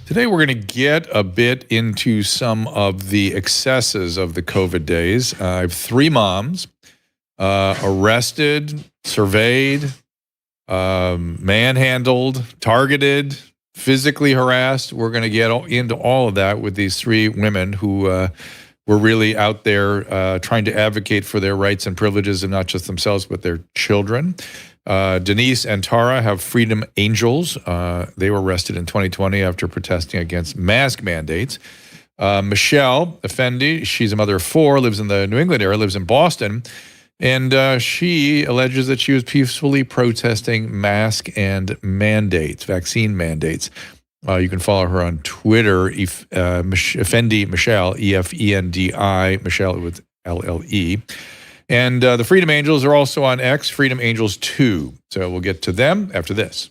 Today, we're going to get a bit into some of the excesses of the COVID days. I have three moms arrested, surveyed, manhandled, targeted, physically harassed. We're going to get into all of that with these three women who were really out there trying to advocate for their rights and privileges, and not just themselves, but their children. Denise and Tara have Freedom Angels. They were arrested in 2020 after protesting against mask mandates. Michelle Efendi, she's a mother of four, lives in the New England area, lives in Boston, and she alleges that she was peacefully protesting mask and mandates, vaccine mandates. You can follow her on Twitter, Efendi Michelle, Efendi, Michelle with LLE. And the Freedom Angels are also on X, Freedom Angels 2. So we'll get to them after this.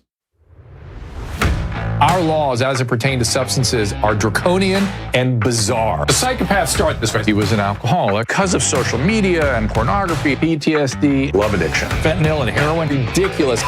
Our laws as it pertains to substances are draconian and bizarre. The psychopaths start this way. He was an alcoholic because of social media and pornography, PTSD, love addiction, fentanyl and heroin. Ridiculous.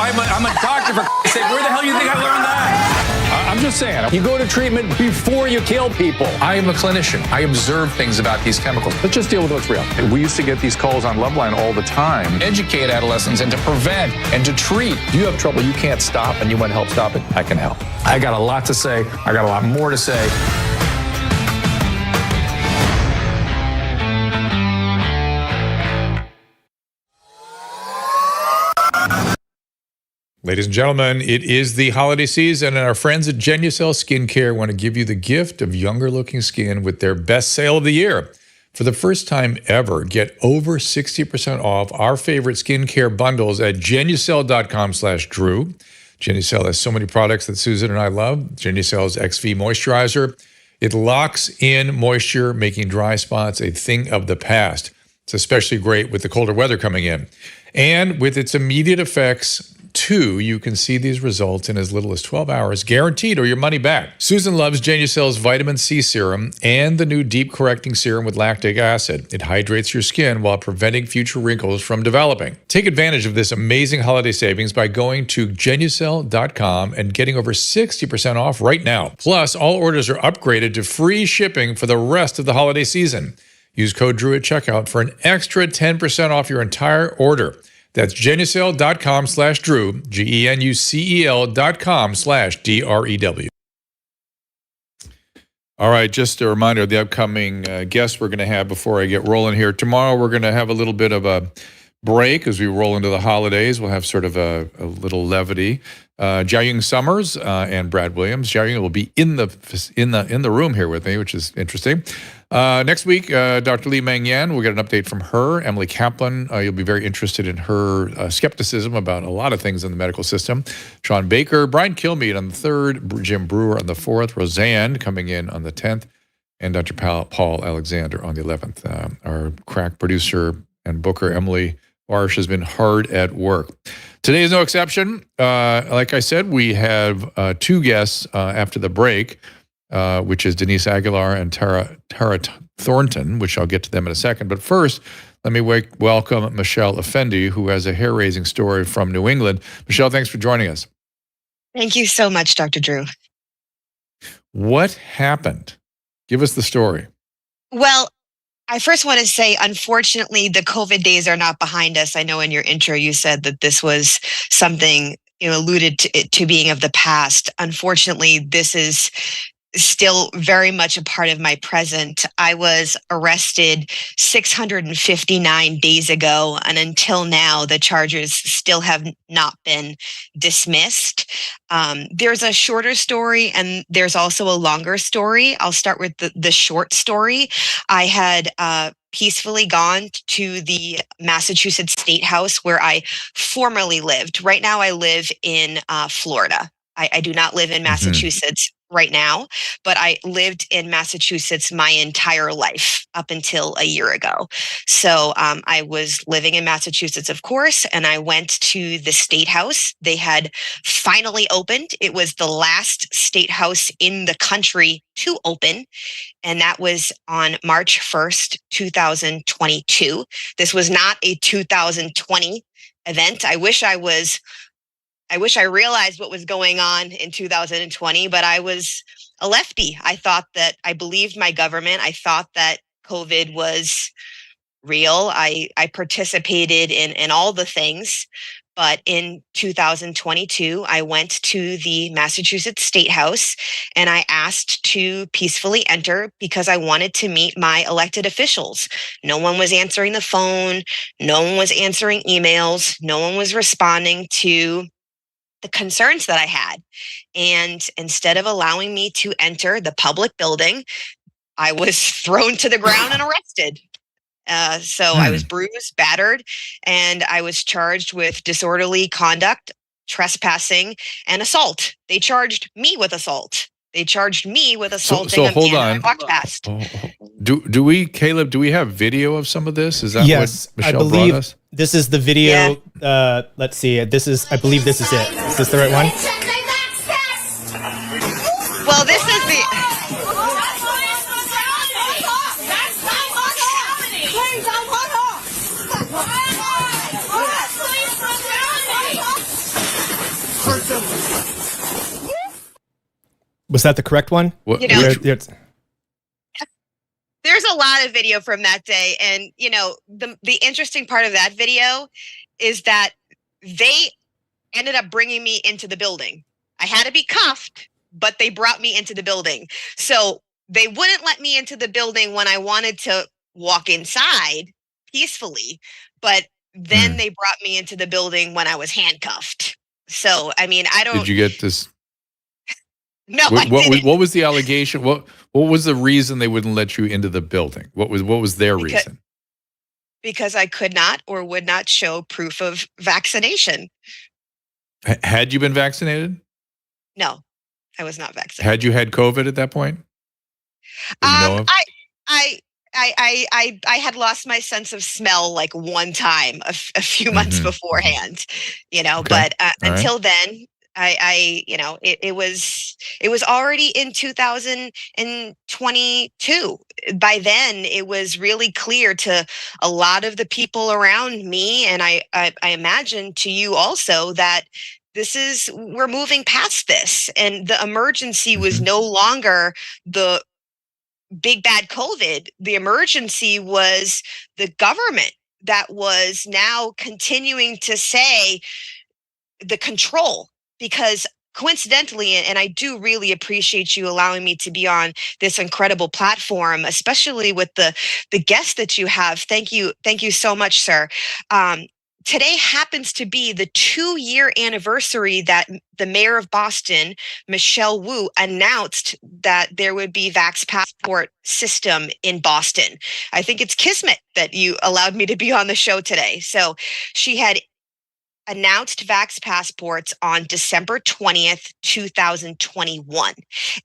I'm a doctor, for sake. Where the hell do you think I learned that? I'm just saying, you go to treatment before you kill people. I am a clinician. I observe things about these chemicals. Let's just deal with what's real. We used to get these calls on Loveline all the time. Educate adolescents and to prevent and to treat. If you have trouble you can't stop and you want help stop it, I can help. I got a lot to say. I got a lot more to say. Ladies and gentlemen, it is the holiday season, and our friends at Genucel Skincare want to give you the gift of younger-looking skin with their best sale of the year. For the first time ever, get over 60% off our favorite skincare bundles at Genucel.com/Drew. Genucel has so many products that Susan and I love. Genucel's XV Moisturizer. It locks in moisture, making dry spots a thing of the past. It's especially great with the colder weather coming in. And with its immediate effects, too, you can see these results in as little as 12 hours, guaranteed, or your money back. Susan loves Genucel's Vitamin C Serum and the new Deep Correcting Serum with lactic acid. It hydrates your skin while preventing future wrinkles from developing. Take advantage of this amazing holiday savings by going to Genucel.com and getting over 60% off right now. Plus, all orders are upgraded to free shipping for the rest of the holiday season. Use code DREW at checkout for an extra 10% off your entire order. That's Genucel.com/Drew, Genucel.com/DREW. All right, just a reminder of the upcoming guests we're going to have before I get rolling here. Tomorrow, we're going to have a little bit of a break as we roll into the holidays. We'll have sort of a little levity. Jiaying Summers and Brad Williams. Jiaying will be in the room here with me, which is interesting. Next week, Dr. Lee Meng Yan, we'll get an update from her. Emily Kaplan, you'll be very interested in her skepticism about a lot of things in the medical system. Sean Baker, Brian Kilmeade on the 3rd, Jim Brewer on the 4th, Roseanne coming in on the 10th, and Dr. Paul Alexander on the 11th. Our crack producer and booker, Emily Marsh, has been hard at work. Today is no exception. Like I said, we have two guests after the break, which is Denise Aguilar and Tara Thornton, which I'll get to them in a second. But first, let me welcome Michelle Efendi, who has a hair-raising story from New England. Michelle, thanks for joining us. Thank you so much, Dr. Drew. What happened? Give us the story. Well, I first want to say, unfortunately, the COVID days are not behind us. I know in your intro you said that this was something, alluded to being of the past. Unfortunately, this is still very much a part of my present. I was arrested 659 days ago, and until now, the charges still have not been dismissed. There's a shorter story, and there's also a longer story. I'll start with the short story. I had peacefully gone to the Massachusetts State House where I formerly lived. Right now, I live in Florida. I do not live in Massachusetts right now, but I lived in Massachusetts my entire life up until a year ago. So I was living in Massachusetts, of course, and I went to the State House. They had finally opened. It was the last State House in the country to open, and that was on March 1st, 2022. This was not a 2020 event. I wish I was I wish I realized what was going on in 2020, but I was a lefty. I believed my government. I thought that COVID was real. I participated in all the things. But in 2022, I went to the Massachusetts State House and I asked to peacefully enter because I wanted to meet my elected officials. No one was answering the phone. No one was answering emails. No one was responding to the concerns that I had. And instead of allowing me to enter the public building, I was thrown to the ground and arrested. So I was bruised, battered, and I was charged with disorderly conduct, trespassing, and assault. They charged me with assault. They charged me with assaulting So a hold man on. that I walked past. Do we, Caleb, do we have video of some of this? Is that Yes, what I Michelle believe brought us? this is the video. Let's see. I believe this is it. Is this the right one? Well, this is the. Was that the correct one? What, You know, There's- There's a lot of video from that day, and the interesting part of that video is that they ended up bringing me into the building. I had to be cuffed, but they brought me into the building. So they wouldn't let me into the building when I wanted to walk inside peacefully, but then they brought me into the building when I was handcuffed. So, I mean, I don't. Did you get this? No, I didn't. What was the allegation? What was the reason they wouldn't let you into the building? What was their reason? Because I could not or would not show proof of vaccination. Had you been vaccinated? No, I was not vaccinated. Had you had COVID at that point? That you know of? I had lost my sense of smell like one time a few months beforehand, Okay. but until right. then, it was already in 2022. By then, it was really clear to a lot of the people around me, and I imagine to you also, that we're moving past this, and the emergency was no longer the big bad COVID. The emergency was the government that was now continuing to say the control, because coincidentally, and I do really appreciate you allowing me to be on this incredible platform, especially with the guests that you have. Thank you so much, sir. Today happens to be the 2-year anniversary that the mayor of Boston, Michelle Wu, announced that there would be Vax Passport system in Boston. I think it's kismet that you allowed me to be on the show today. So she had announced Vax passports on December 20th, 2021.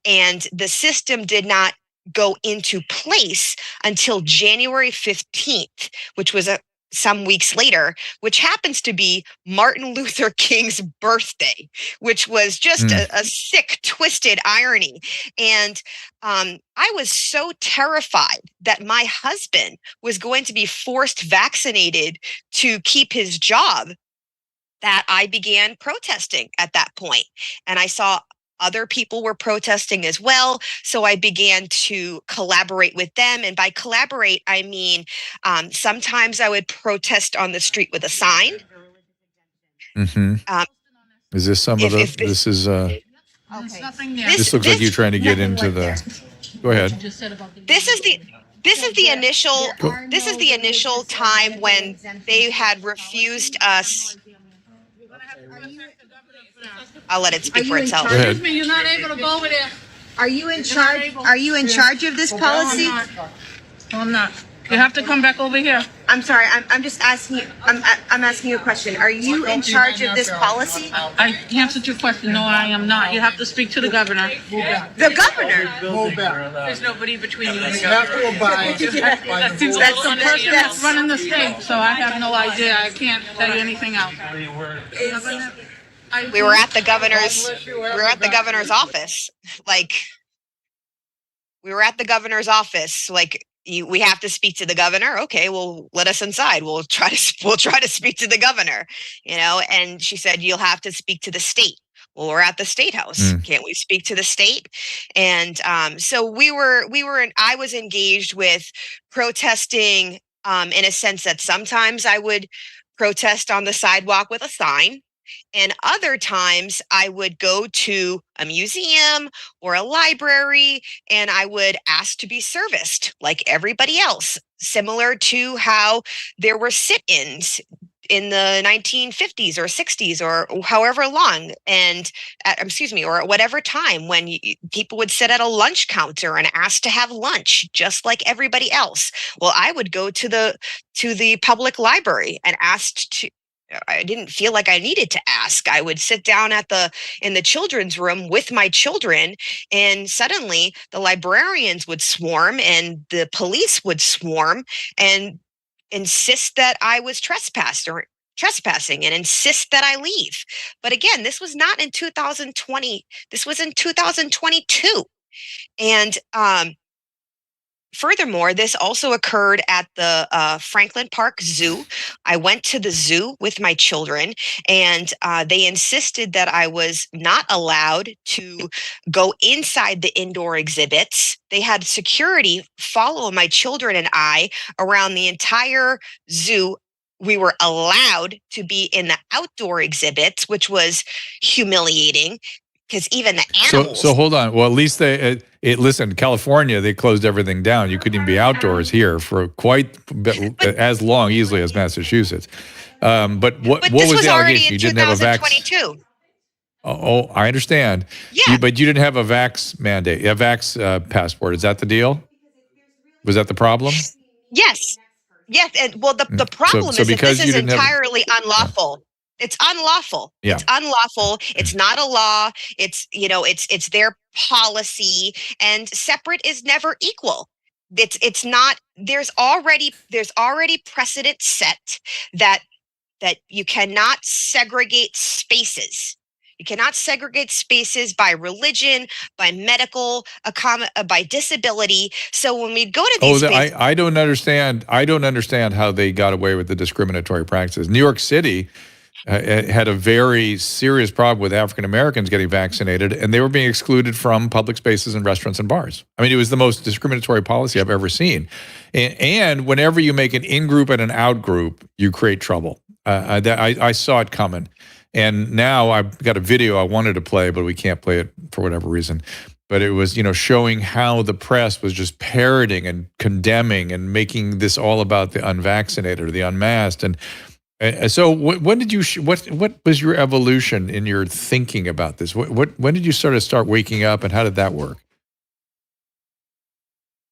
And the system did not go into place until January 15th, which was some weeks later, which happens to be Martin Luther King's birthday, which was just a sick, twisted irony. And I was so terrified that my husband was going to be forced vaccinated to keep his job that I began protesting at that point. And I saw other people were protesting as well. So I began to collaborate with them. And by collaborate, I mean, sometimes I would protest on the street with a sign. Is this some of the, this is, Okay. this looks like you're trying to get into the, go ahead. This is the initial time when they had refused us. I'll let it speak for itself. Go ahead. You're not able to go over there. Are you in charge? Are you in charge of this policy? No, I'm not. You have to come back over here. I'm sorry. I'm just asking you. I'm asking you a question. Are you in charge of this policy? I answered your question. No, I am not. You have to speak to the governor. The governor. There's nobody between you and the You have governor. to abide That's the person that's running the state, so I have no idea. I can't tell you anything else. We were at the governor's. We were at the governor's office. Like, we were at the governor's office. Like, we have to speak to the governor. Okay, well, let us inside. We'll try to speak to the governor, And she said, you'll have to speak to the state. Well, we're at the state house. Can't we speak to the state? And so I was engaged with protesting in a sense that sometimes I would protest on the sidewalk with a sign. And other times I would go to a museum or a library and I would ask to be serviced like everybody else, similar to how there were sit-ins in the 1950s or 60s or however long, or whatever time when people would sit at a lunch counter and ask to have lunch just like everybody else. Well, I would go to the public library and I didn't feel like I needed to ask. I would sit down in the children's room with my children, and suddenly the librarians would swarm and the police would swarm and insist that I was trespassing and insist that I leave. But again, this was not in 2020. This was in 2022. And furthermore, this also occurred at the Franklin Park Zoo. I went to the zoo with my children, and they insisted that I was not allowed to go inside the indoor exhibits. They had security follow my children and I around the entire zoo. We were allowed to be in the outdoor exhibits, which was humiliating. Because even the animals. So hold on. Well, at least listen, California, they closed everything down. You couldn't even be outdoors here for quite as long, easily as Massachusetts. But what was the allegation? You didn't have a vax. Oh, I understand. Yeah. But you didn't have a vax mandate, a vax passport. Is that the deal? Was that the problem? Yes. Yes. And well, the problem is that this is entirely unlawful. It's unlawful. Yeah. It's unlawful. It's not a law. It's their policy, and separate is never equal. It's not. There's already precedent set that you cannot segregate spaces. You cannot segregate spaces by religion, by medical, by disability. So when we go to these spaces, I don't understand. I don't understand how they got away with the discriminatory practices. New York City had a very serious problem with African Americans getting vaccinated, and they were being excluded from public spaces and restaurants and bars. I mean, it was the most discriminatory policy I've ever seen. And whenever you make an in-group and an out-group, you create trouble. I saw it coming. And now I've got a video I wanted to play, but we can't play it for whatever reason. But it was, showing how the press was just parroting and condemning and making this all about the unvaccinated or the unmasked. And so when did you, what was your evolution in your thinking about this? When did you start waking up, and how did that work?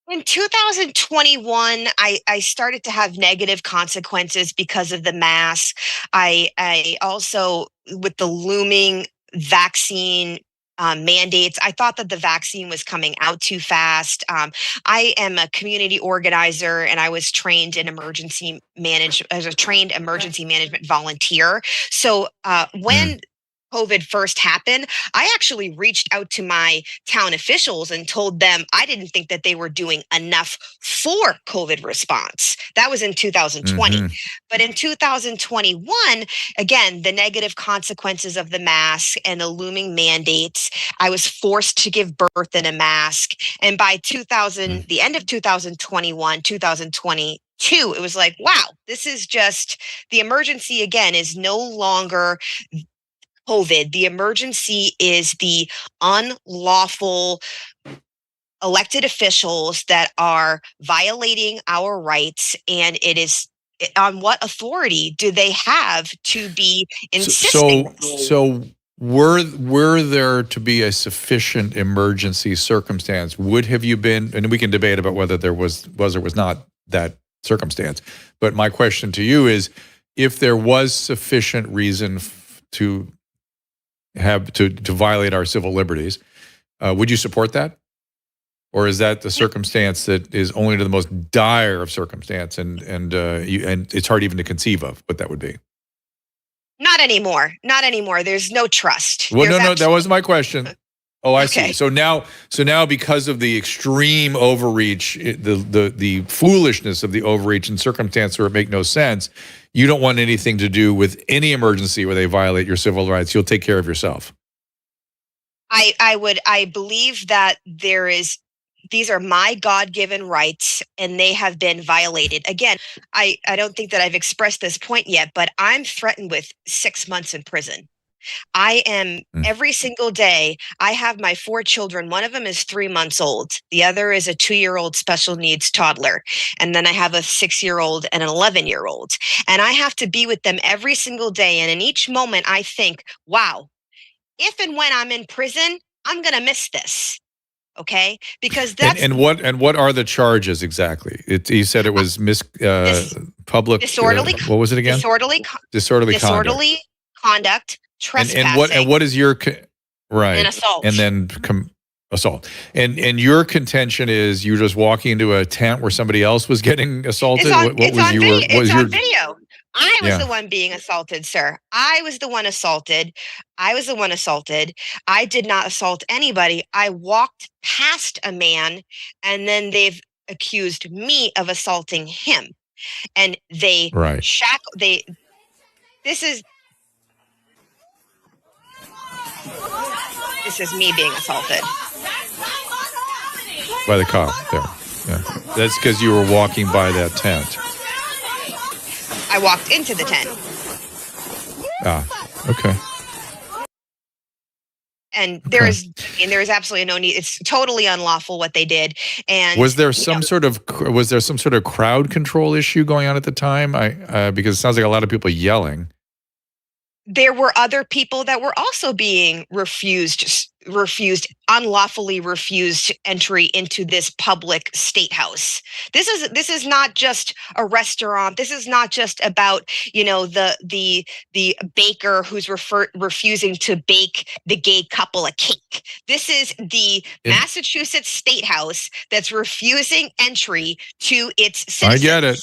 In 2021, I started to have negative consequences because of the mask. I also, with the looming vaccine mandates, I thought that the vaccine was coming out too fast. I am a community organizer, and I was trained in as a trained emergency management volunteer. So when COVID first happened, I actually reached out to my town officials and told them I didn't think that they were doing enough for COVID response. That was in 2020. But in 2021, again, the negative consequences of the mask and the looming mandates, I was forced to give birth in a mask. And by the end of 2021, 2022, it was like, wow, this is just, the emergency again is no longer COVID. The emergency is the unlawful elected officials that are violating our rights, and it is on what authority do they have to be insisting? So were there to be a sufficient emergency circumstance? Would have you been, and we can debate about whether there was or was not that circumstance, but my question to you is, if there was sufficient reason to violate our civil liberties, would you support that? Or is that the circumstance that is only to the most dire of circumstance, and it's hard even to conceive of what that would be? Not anymore. Not anymore. There's no trust. Well, no, that wasn't my question. Oh, I Okay. see. So now, because of the extreme overreach, the foolishness of the overreach in circumstances where it make no sense, you don't want anything to do with any emergency where they violate your civil rights. You'll take care of yourself. I believe that these are my God-given rights and they have been violated. Again, I don't think that I've expressed this point yet, but I'm threatened with 6 months in prison. I am every single day. I have my 4 children. One of them is 3 months old. The other is a 2-year-old special needs toddler. And then I have a 6-year-old and an 11-year-old. And I have to be with them every single day. And in each moment, I think, wow, if and when I'm in prison, I'm going to miss this. Okay, because that's And what are the charges exactly? You said it was public disorderly. what was it again? Disorderly conduct. conduct, trespassing, And what is your right? and assault. And then assault. And your contention is you're just walking into a tent where somebody else was getting assaulted. It's on video. I was the one being assaulted, sir. I was the one assaulted. I did not assault anybody. I walked past a man, and then they've accused me of assaulting him. And they This is me being assaulted by the cop there. Yeah. That's because you were walking by that tent. I walked into the tent. Okay. And there is absolutely no need. It's totally unlawful what they did. And was there some sort of crowd control issue going on at the time? Because it sounds like a lot of people yelling. There were other people that were also being unlawfully refused entry into this public state house. This is not just a restaurant. This is not just about, the baker who's refusing to bake the gay couple a cake. This is the Massachusetts State House that's refusing entry to its citizens. I get it.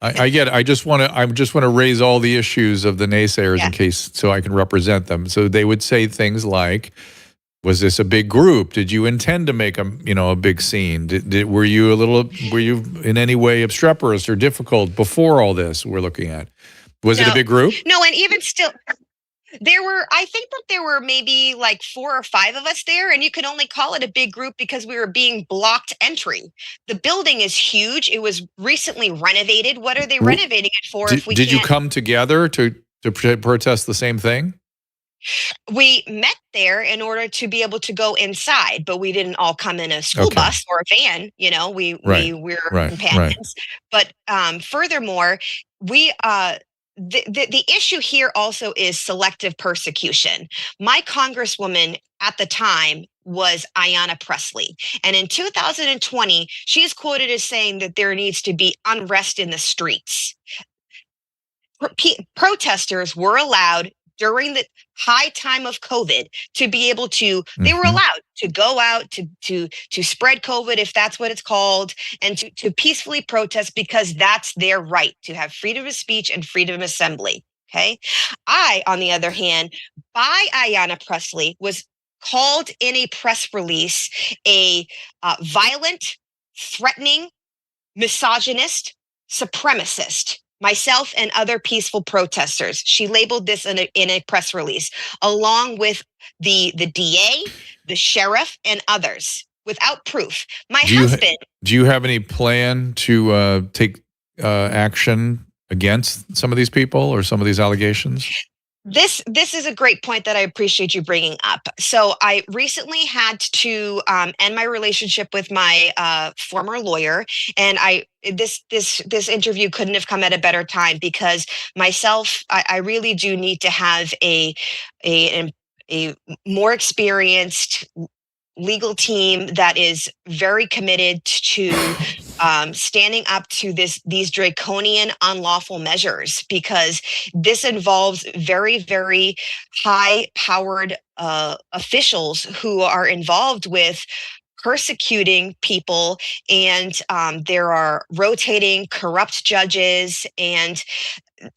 I get it. I just want to raise all the issues of the naysayers in case, so I can represent them. So they would say things like, was this a big group? Did you intend to make a big scene? Were you in any way obstreperous or difficult before all this we're looking at? Was it a big group? No, and even still, I think that there were maybe like 4 or 5 of us there, and you could only call it a big group because we were being blocked entry. The building is huge. It was recently renovated. What are they renovating it for if we can't? Did you come together to protest the same thing? We met there in order to be able to go inside, but we didn't all come in a school bus or a van. We were companions. But furthermore, the issue here also is selective persecution. My congresswoman at the time was Ayanna Pressley. And in 2020, she is quoted as saying that there needs to be unrest in the streets. Protesters were allowed during the high time of COVID to be able to, they were allowed to go out to spread COVID, if that's what it's called, and to peacefully protest because that's their right to have freedom of speech and freedom of assembly. Okay. I, on the other hand, by Ayanna Pressley, was called in a press release a violent, threatening, misogynist, supremacist. Myself and other peaceful protesters. She labeled this in a press release, along with the DA, the sheriff, and others, without proof. Do you have any plan to take action against some of these people or some of these allegations? This is a great point that I appreciate you bringing up. So I recently had to end my relationship with my former lawyer, and this interview couldn't have come at a better time because I really do need to have a more experienced legal team that is very committed to standing up to these draconian, unlawful measures, because this involves very, very high-powered officials who are involved with persecuting people, and there are rotating corrupt judges, and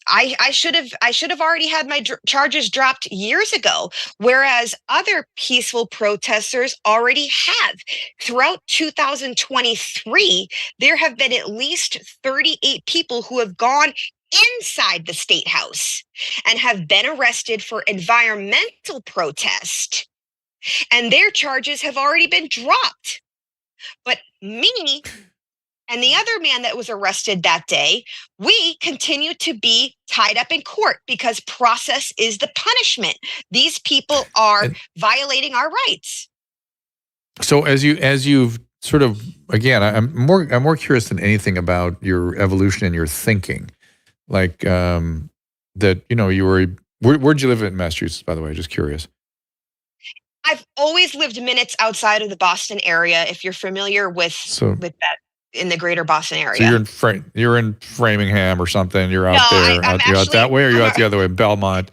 I should have already had my charges dropped years ago, whereas other peaceful protesters already have. Throughout 2023, there have been at least 38 people who have gone inside the state house and have been arrested for environmental protest, and their charges have already been dropped. But me and the other man that was arrested that day, we continue to be tied up in court because process is the punishment. These people are violating our rights. So as you've sort of, again, I'm more curious than anything about your evolution and your thinking, like that. You were where'd you live in Massachusetts, by the way? Just curious. I've always lived minutes outside of the Boston area. If you're familiar with that, in the greater Boston area. So you're in Framingham or something. You're out No, there. You're out that way, or you're out the other way, Belmont.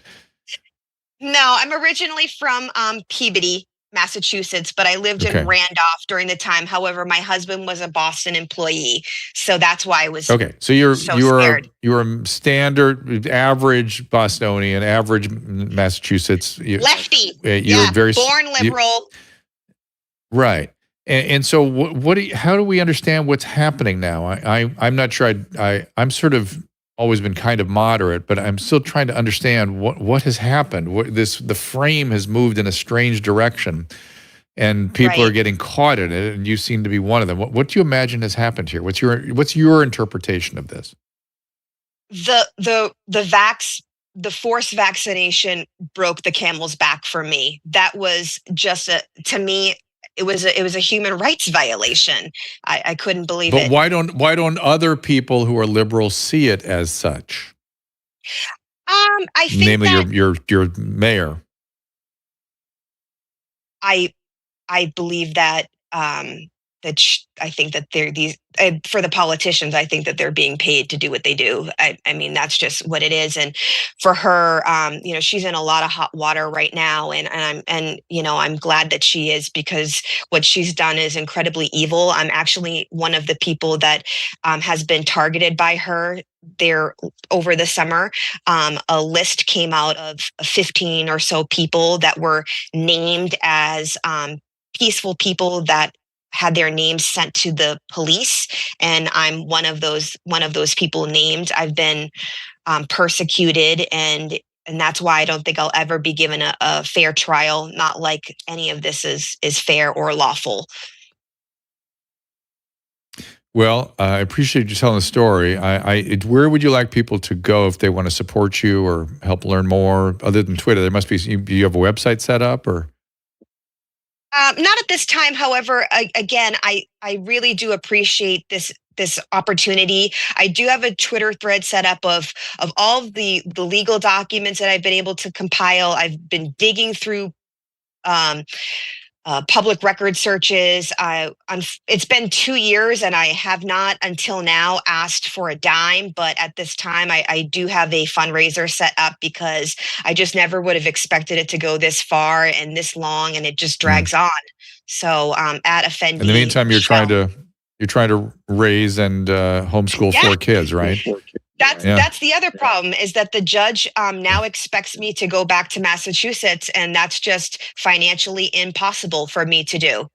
No, I'm originally from Peabody, Massachusetts, but I lived in Randolph during the time. However, my husband was a Boston employee, so that's why I was So you're scared. you're a standard, average Bostonian, average Massachusetts lefty. You're very born liberal. Right. And so how do we understand what's happening now? I'm not sure. I'm sort of always been kind of moderate, but I'm still trying to understand what has happened. The frame has moved in a strange direction, and people are getting caught in it, and you seem to be one of them. What do you imagine has happened here? What's your interpretation of this? The forced vaccination broke the camel's back for me. That was just to me. It was a human rights violation. I couldn't believe it. But why don't other people who are liberal see it as such? I think namely your mayor. I believe that I think that they're for the politicians. I think that they're being paid to do what they do. I mean, that's just what it is. And for her, she's in a lot of hot water right now, and I'm glad that she is, because what she's done is incredibly evil. I'm actually one of the people that has been targeted by her. There over the summer, a list came out of 15 or so people that were named as peaceful people that had their names sent to the police, and I'm one of those people named. I've been persecuted, and that's why I don't think I'll ever be given a fair trial. Not like any of this is fair or lawful. Well, I appreciate you telling the story. Where would you like people to go if they want to support you or help learn more, other than Twitter? There must be. You have a website set up, or? Not at this time. However, again, I really do appreciate this opportunity. I do have a Twitter thread set up of all of the legal documents that I've been able to compile. I've been digging through public record searches. It's been 2 years, and I have not until now asked for a dime. But at this time, I do have a fundraiser set up, because I just never would have expected it to go this far and this long, and it just drags on. So at Efendi. In the meantime, you're trying to raise and homeschool 4 kids, right? That's the other problem, is that the judge now expects me to go back to Massachusetts, and that's just financially impossible for me to do.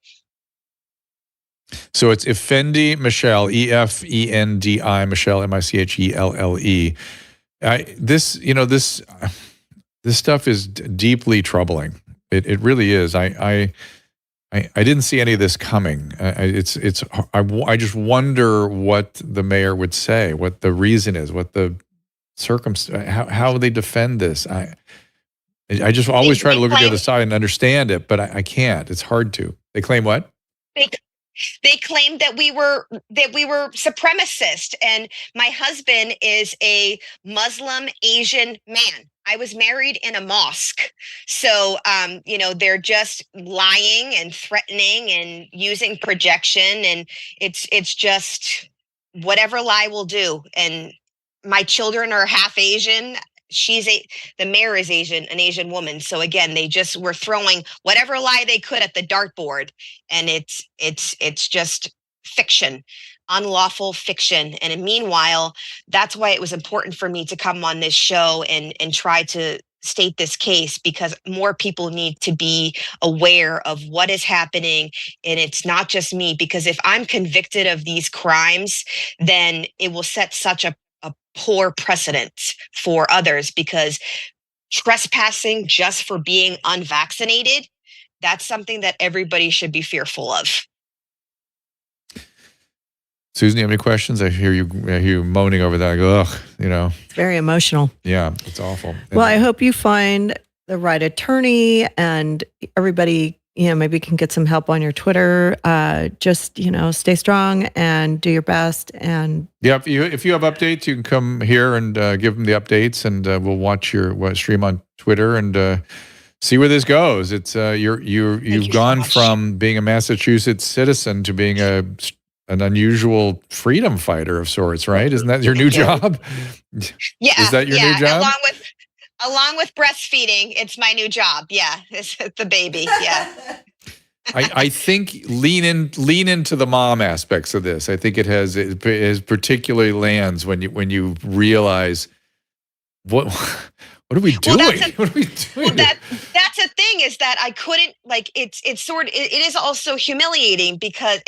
So it's Efendi Michelle, Efendi Michelle, Michelle. This stuff is deeply troubling. It really is. I didn't see any of this coming. I just wonder what the mayor would say, what the reason is, what the how they defend this. I just always try to look at the other side and understand it, but I can't. It's hard to. They claim what? They claimed that we were supremacist, and my husband is a Muslim Asian man. I was married in a mosque. So, they're just lying and threatening and using projection, and it's just whatever lie will do. And my children are half Asian. The mayor is Asian, an Asian woman. So again, they just were throwing whatever lie they could at the dartboard, and it's just fiction, unlawful fiction. And meanwhile, that's why it was important for me to come on this show and try to state this case, because more people need to be aware of what is happening. And it's not just me, because if I'm convicted of these crimes, then it will set such a poor precedent for others, because trespassing just for being unvaccinated, that's something that everybody should be fearful of. Susan, you have any questions? I hear you moaning over that. I go, ugh, It's very emotional. Yeah, it's awful. Well, I hope you find the right attorney, and everybody, maybe can get some help on your Twitter. Just, stay strong and do your best. And yeah, if you have updates, you can come here and give them the updates, and we'll watch your stream on Twitter and see where this goes. It's you've gone from being a Massachusetts citizen to being an unusual freedom fighter of sorts, right? Isn't that your new job? Yeah. Is that your new job? Along with breastfeeding, it's my new job. Yeah, it's the baby. Yeah. I think lean into the mom aspects of this. I think it particularly lands when you realize what are we doing? What are we doing? Well, that's the thing, is that I couldn't, it is also humiliating, because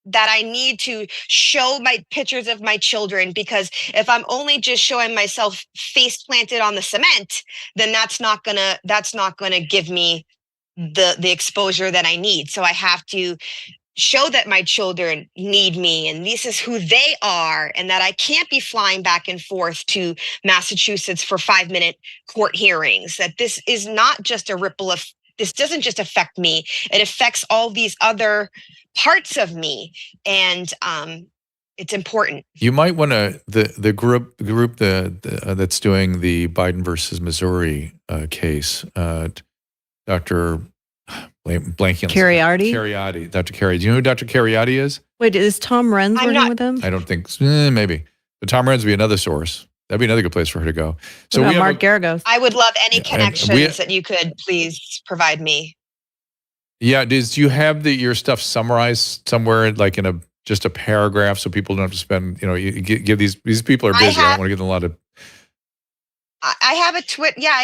that I need to show my pictures of my children, because if I'm only just showing myself face planted on the cement, then that's not gonna give me the exposure that I need. So I have to show that my children need me, and this is who they are, and that I can't be flying back and forth to Massachusetts for 5-minute court hearings, that this is not just this doesn't just affect me, it affects all these other parts of me, and it's important. You might want to the group that's doing the Biden versus Missouri case, Dr. Blanking Cariotti. Dr. Cariotti. Do you know who Dr. Cariotti is? wait, is Tom Renz working with him? I don't think maybe, but Tom Renz would be another source. That'd be another good place for her to go. So what about Mark Garagos? I would love any connections that you could please provide me. Yeah, do you have your stuff summarized somewhere, like in just a paragraph, so people don't have to spend, you give these people are busy. I don't want to give them a lot of. I have a Twitter. Yeah, I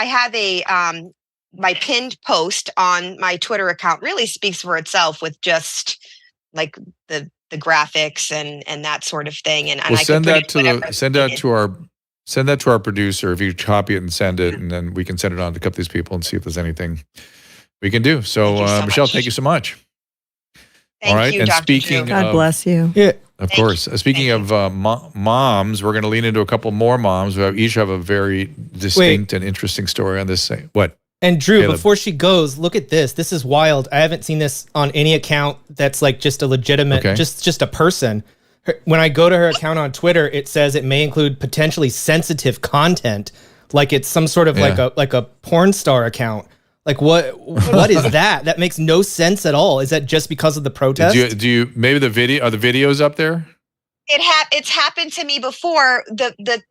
have a my pinned post on my Twitter account really speaks for itself, with just like the graphics and that sort of thing. And I send that to our producer. If you copy it and send it, and then we can send it on to a couple of these people and see if there's anything we can do. So, Michelle, thank you so much. Thank you, and Dr. speaking, God bless you. Yeah, of course. Speaking of moms, we're going to lean into a couple more moms. We each have a very distinct and interesting story on this. What? And Drew, Caleb. before she goes, look at this. This is wild. I haven't seen this on any account that's like just a legitimate, just a person. When I go to her account on Twitter, it says it may include potentially sensitive content, like it's some sort of like a porn star account. Like what is that? That makes no sense at all. Is that just because of the protest? Do you maybe the videos up there? It's happened to me before. The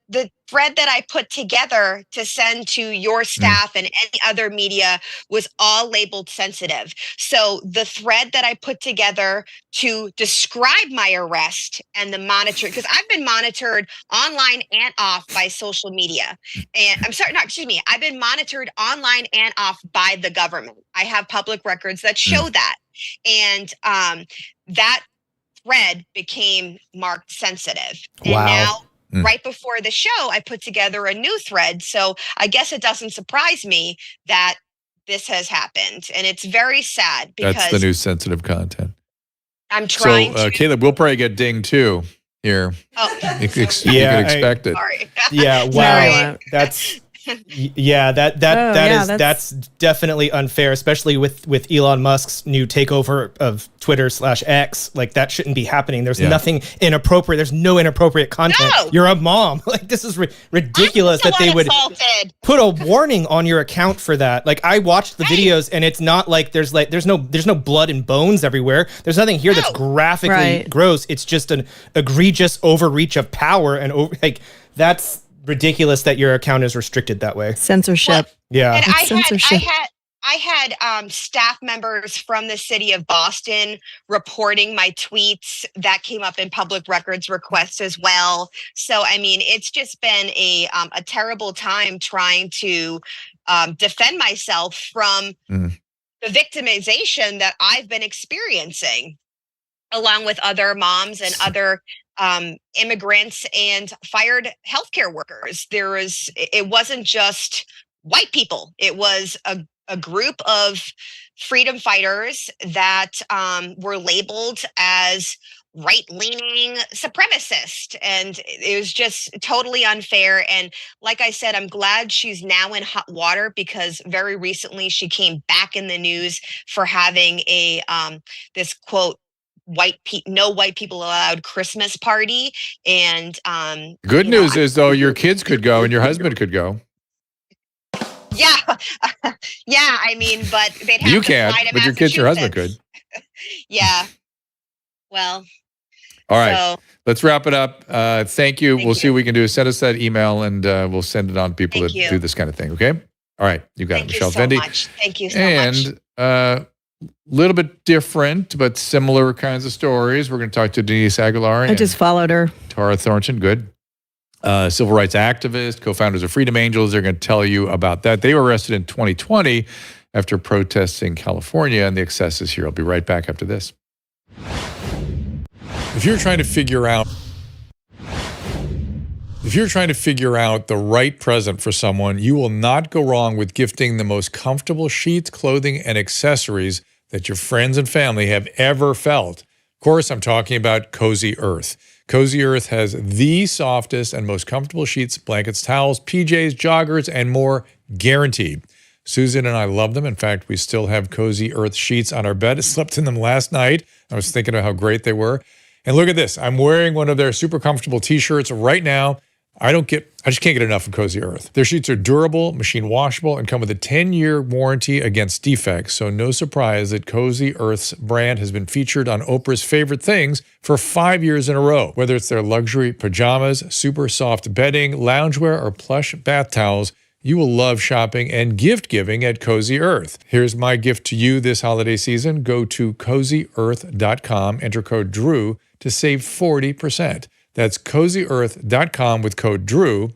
thread that I put together to send to your staff and any other media was all labeled sensitive. So the thread that I put together to describe my arrest and the monitor, because I've been monitored online and off by social media. And I've been monitored online and off by the government. I have public records that show that. And that thread became marked sensitive. And now, right before the show, I put together a new thread. So I guess it doesn't surprise me that this has happened. And it's very sad, because that's the new sensitive content. I'm trying to. Caleb, we'll probably get dinged too here. Oh. You can expect it. Sorry. Yeah, wow. That's definitely unfair, especially with Elon Musk's new takeover of Twitter/X. Like, that shouldn't be happening. There's nothing inappropriate. There's no inappropriate content. No. You're a mom. Like, this is ridiculous that they would put a warning on your account for that. Like, I watched the videos, and it's not like there's no blood and bones everywhere. There's nothing here that's graphically gross. It's just an egregious overreach of power, and that's ridiculous that your account is restricted that way. Censorship. Yeah. And I I had staff members from the city of Boston reporting my tweets that came up in public records requests as well. So, I mean, it's just been a terrible time trying to defend myself from the victimization that I've been experiencing, along with other moms and other immigrants and fired healthcare workers. It wasn't just white people. It was a group of freedom fighters that were labeled as right-leaning supremacist, and it was just totally unfair. And like I said, I'm glad she's now in hot water, because very recently she came back in the news for having a this quote no white people allowed Christmas party. And Good news is, though, your kids could go and your husband could go. Yeah. Yeah, I mean, but they'd have You to can't, fly to but your kids, your husband could. Yeah. Well. All right. So, let's wrap it up. Thank you. We'll see what we can do. Send us that email, and we'll send it on to people that do this kind of thing. Okay? All right. You got it, Michelle Efendi. Thank you so much. And little bit different, but similar kinds of stories. We're going to talk to Denise Aguilar. I just followed her. Tara Thornton. Good. Civil rights activist, co-founders of Freedom Angels. They're going to tell you about that. They were arrested in 2020 after protests in California, and the excesses here. I'll be right back after this. If you're trying to figure out the right present for someone, you will not go wrong with gifting the most comfortable sheets, clothing, and accessories that your friends and family have ever felt. Of course, I'm talking about Cozy Earth. Cozy Earth has the softest and most comfortable sheets, blankets, towels, PJs, joggers, and more, guaranteed. Susan and I love them. In fact, we still have Cozy Earth sheets on our bed. I slept in them last night. I was thinking of how great they were. And look at this. I'm wearing one of their super comfortable t-shirts right now. I just can't get enough of Cozy Earth. Their sheets are durable, machine washable, and come with a 10-year warranty against defects. So no surprise that Cozy Earth's brand has been featured on Oprah's Favorite Things for 5 years in a row. Whether it's their luxury pajamas, super soft bedding, loungewear, or plush bath towels, you will love shopping and gift giving at Cozy Earth. Here's my gift to you this holiday season. Go to CozyEarth.com, enter code DREW to save 40%. That's CozyEarth.com with code DREW.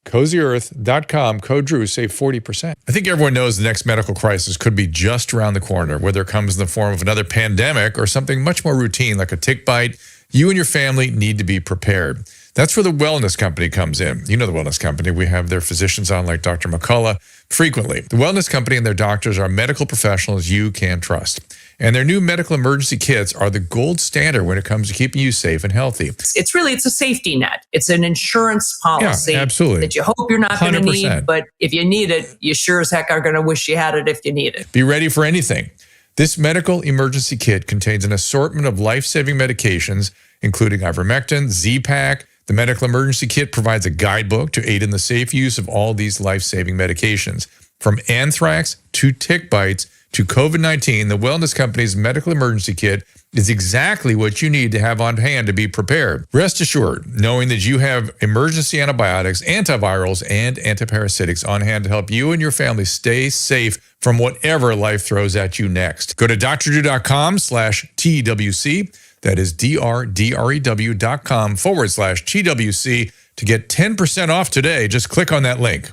CozyEarth.com, code DREW, save 40%. I think everyone knows the next medical crisis could be just around the corner, whether it comes in the form of another pandemic or something much more routine like a tick bite. You and your family need to be prepared. That's where the Wellness Company comes in. You know the Wellness Company. We have their physicians on, like Dr. McCullough, frequently. The Wellness Company and their doctors are medical professionals you can trust. And their new medical emergency kits are the gold standard when it comes to keeping you safe and healthy. It's a safety net. It's an insurance policy that you hope you're not going to need, but if you need it, you sure as heck are going to wish you had it if you need it. Be ready for anything. This medical emergency kit contains an assortment of life-saving medications, including ivermectin, Z-Pak. The medical emergency kit provides a guidebook to aid in the safe use of all these life-saving medications. From anthrax to tick bites to COVID-19, the Wellness Company's medical emergency kit is exactly what you need to have on hand to be prepared. Rest assured, knowing that you have emergency antibiotics, antivirals, and antiparasitics on hand to help you and your family stay safe from whatever life throws at you next. Go to drdrew.com/TWC. That is drdrew.com/TWC to get 10% off today. Just click on that link.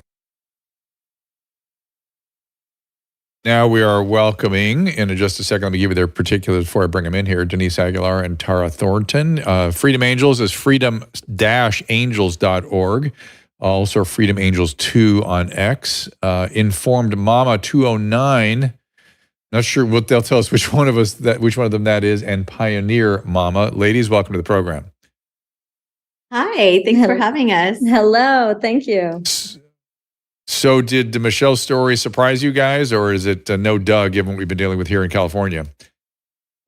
Now we are welcoming, in just a second, let me give you their particulars before I bring them in here, Denise Aguilar and Tara Thornton. Freedom Angels is freedom-angels.org. Also Freedom Angels 2 on X. Informed Mama 209. Not sure what they'll tell us which one of them that is, and Pioneer Mama. Ladies, welcome to the program. Hi, thanks for having us. Hello, thank you. So did Michelle's story surprise you guys, or is it no duh given what we've been dealing with here in California?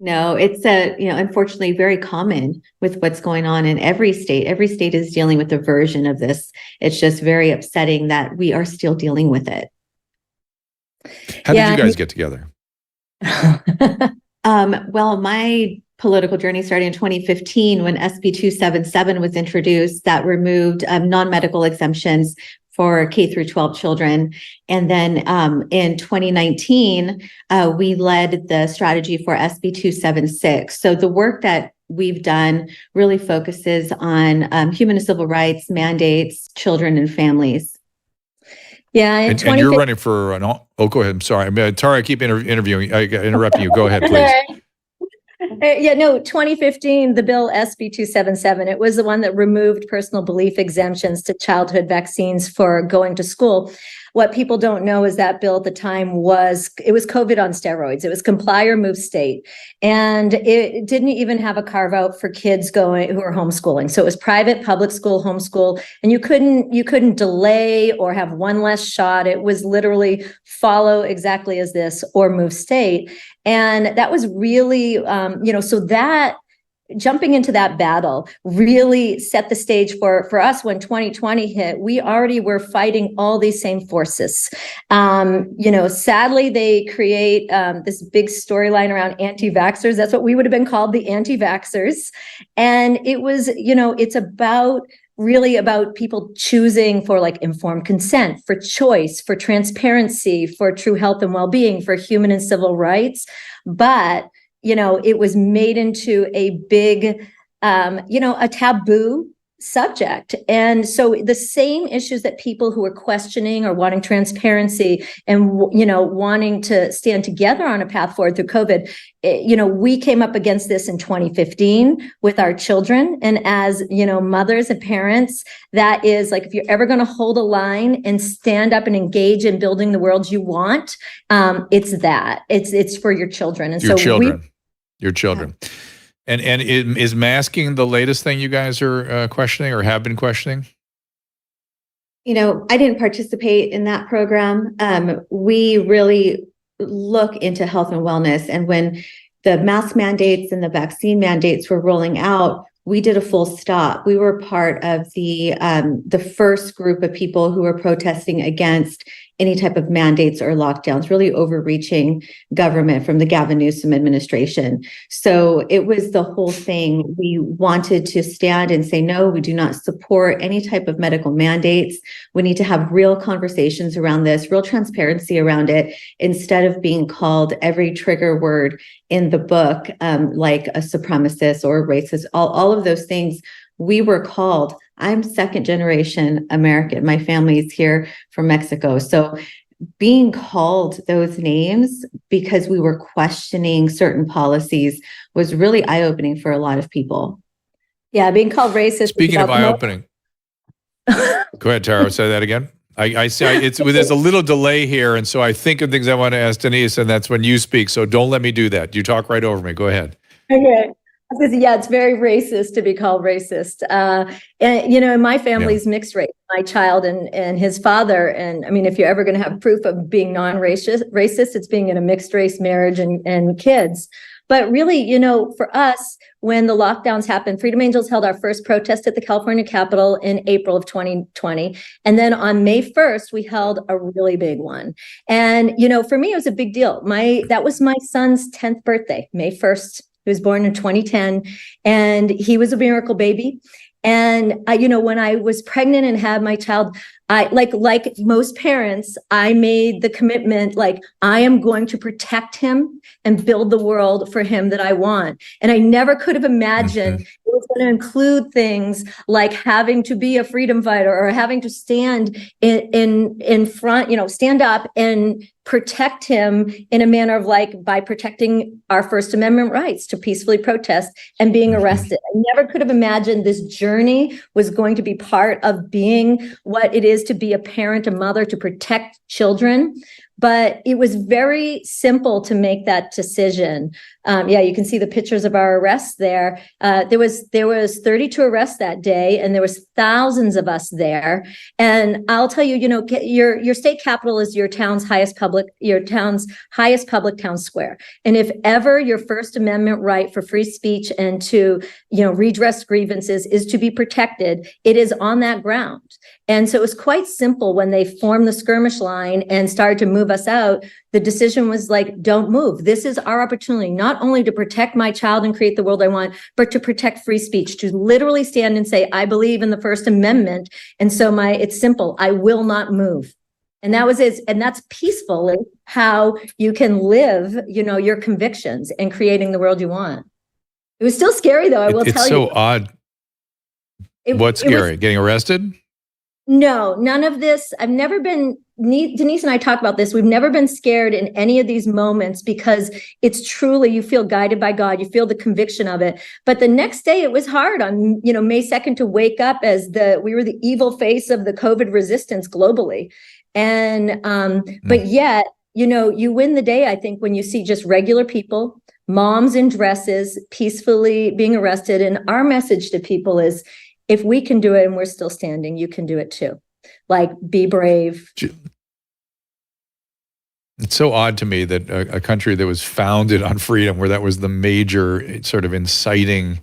No, it's unfortunately very common with what's going on in every state. Every state is dealing with a version of this. It's just very upsetting that we are still dealing with it. How did you guys get together? Well, my political journey started in 2015 when SB 277 was introduced that removed non-medical exemptions for K through 12 children. And then in 2019, we led the strategy for SB 276. So the work that we've done really focuses on human and civil rights, mandates, children, and families. Yeah, and you're running for an. Oh, go ahead. I'm sorry, Tara. I keep interviewing. Interrupting you. Go ahead, please. Yeah, no, 2015, the bill SB 277, it was the one that removed personal belief exemptions to childhood vaccines for going to school. What people don't know is that bill at the time was COVID on steroids. It was comply or move state. And it didn't even have a carve out for kids who are homeschooling. So it was private, public school, homeschool, and you couldn't delay or have one less shot. It was literally follow exactly as this or move state. And that was really, so that jumping into that battle really set the stage for us when 2020 hit. We already were fighting all these same forces. Sadly, they create this big storyline around anti-vaxxers. That's what we would have been called, the anti-vaxxers. And it was, it's really about people choosing for like informed consent, for choice, for transparency, for true health and well-being, for human and civil rights. But it was made into a big, a taboo subject. And so the same issues that people who are questioning or wanting transparency and, wanting to stand together on a path forward through COVID, we came up against this in 2015 with our children. And as, mothers and parents, that is like, if you're ever going to hold a line and stand up and engage in building the world you want, it's that. It's for your children. And your children. Your children. Yeah. And is masking the latest thing you guys are questioning or have been questioning? I didn't participate in that program. We really look into health and wellness. And when the mask mandates and the vaccine mandates were rolling out, we did a full stop. We were part of the first group of people who were protesting against any type of mandates or lockdowns, really overreaching government from the Gavin Newsom administration. So it was the whole thing. We wanted to stand and say, no, we do not support any type of medical mandates. We need to have real conversations around this, real transparency around it, instead of being called every trigger word in the book, like a supremacist or a racist, all of those things. We were called. I'm second generation American. My family is here from Mexico. So being called those names because we were questioning certain policies was really eye-opening for a lot of people. Yeah, being called racist. Speaking of eye-opening. Go ahead, Tara, say that again. I say there's a little delay here, and so I think of things I want to ask Denise, and that's when you speak. So don't let me do that. You talk right over me. Go ahead. Okay. Yeah, it's very racist to be called racist. And my family's mixed race, my child and his father. And I mean, if you're ever going to have proof of being non-racist, it's being in a mixed race marriage and kids. But really, for us, when the lockdowns happened, Freedom Angels held our first protest at the California Capitol in April of 2020. And then on May 1st, we held a really big one. And, for me, it was a big deal. That was my son's 10th birthday, May 1st. He was born in 2010, and he was a miracle baby. And when I was pregnant and had my child, I like most parents, I made the commitment, like, I am going to protect him and build the world for him that I want. And I never could have imagined it was going to include things like having to be a freedom fighter or having to stand in front, stand up and protect him in a manner of by protecting our First Amendment rights to peacefully protest and being arrested. I never could have imagined this journey was going to be part of being what it is to be a parent, a mother, to protect children. But it was very simple to make that decision. You can see the pictures of our arrests there. There was 32 arrests that day, and there was thousands of us there. And I'll tell you, your state capitol is your town's highest public town square. And if ever your First Amendment right for free speech and to redress grievances is to be protected, it is on that ground. And so it was quite simple when they formed the skirmish line and started to move move us out, the decision was like, don't move. This is our opportunity, not only to protect my child and create the world I want, but to protect free speech, to literally stand and say, I believe in the First Amendment. And so it's simple, I will not move. And that was it. And that's peacefully how you can live, your convictions and creating the world you want. It was still scary, though. I will tell you. It's so odd. What's scary? Getting arrested? No, none of this. I've never been, Denise and I talk about this. We've never been scared in any of these moments because it's truly, you feel guided by God. You feel the conviction of it. But the next day it was hard on, May 2nd to wake up as we were the evil face of the COVID resistance globally. And, but yet, you win the day, I think, when you see just regular people, moms in dresses, peacefully being arrested. And our message to people is, if we can do it and we're still standing, you can do it too. Like, be brave. It's so odd to me that a country that was founded on freedom, where that was the major sort of inciting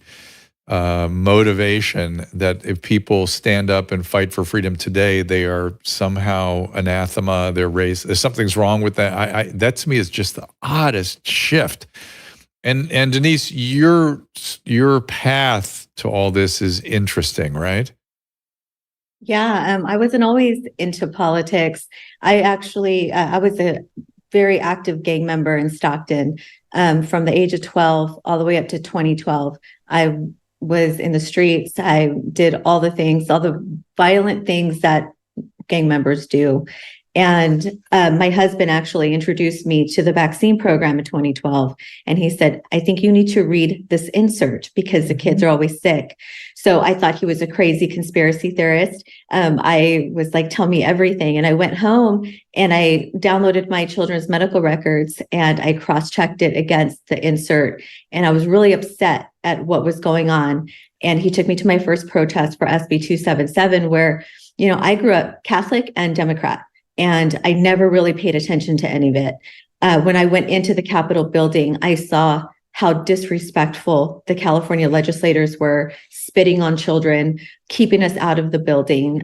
motivation, that if people stand up and fight for freedom today, they are somehow anathema, they're race. Something's wrong with that. That to me is just the oddest shift. And Denise, your path to all this is interesting, right? Yeah, I wasn't always into politics. I actually, I was a very active gang member in Stockton from the age of 12 all the way up to 2012. I was in the streets. I did all the things, all the violent things that gang members do. And my husband actually introduced me to the vaccine program in 2012. And he said, I think you need to read this insert because the kids are always sick. So I thought he was a crazy conspiracy theorist. I was like, tell me everything. And I went home and I downloaded my children's medical records and I cross-checked it against the insert. And I was really upset at what was going on. And he took me to my first protest for SB 277, where, I grew up Catholic and Democrat. And I never really paid attention to any of it. When I went into the Capitol building, I saw how disrespectful the California legislators were, spitting on children, keeping us out of the building.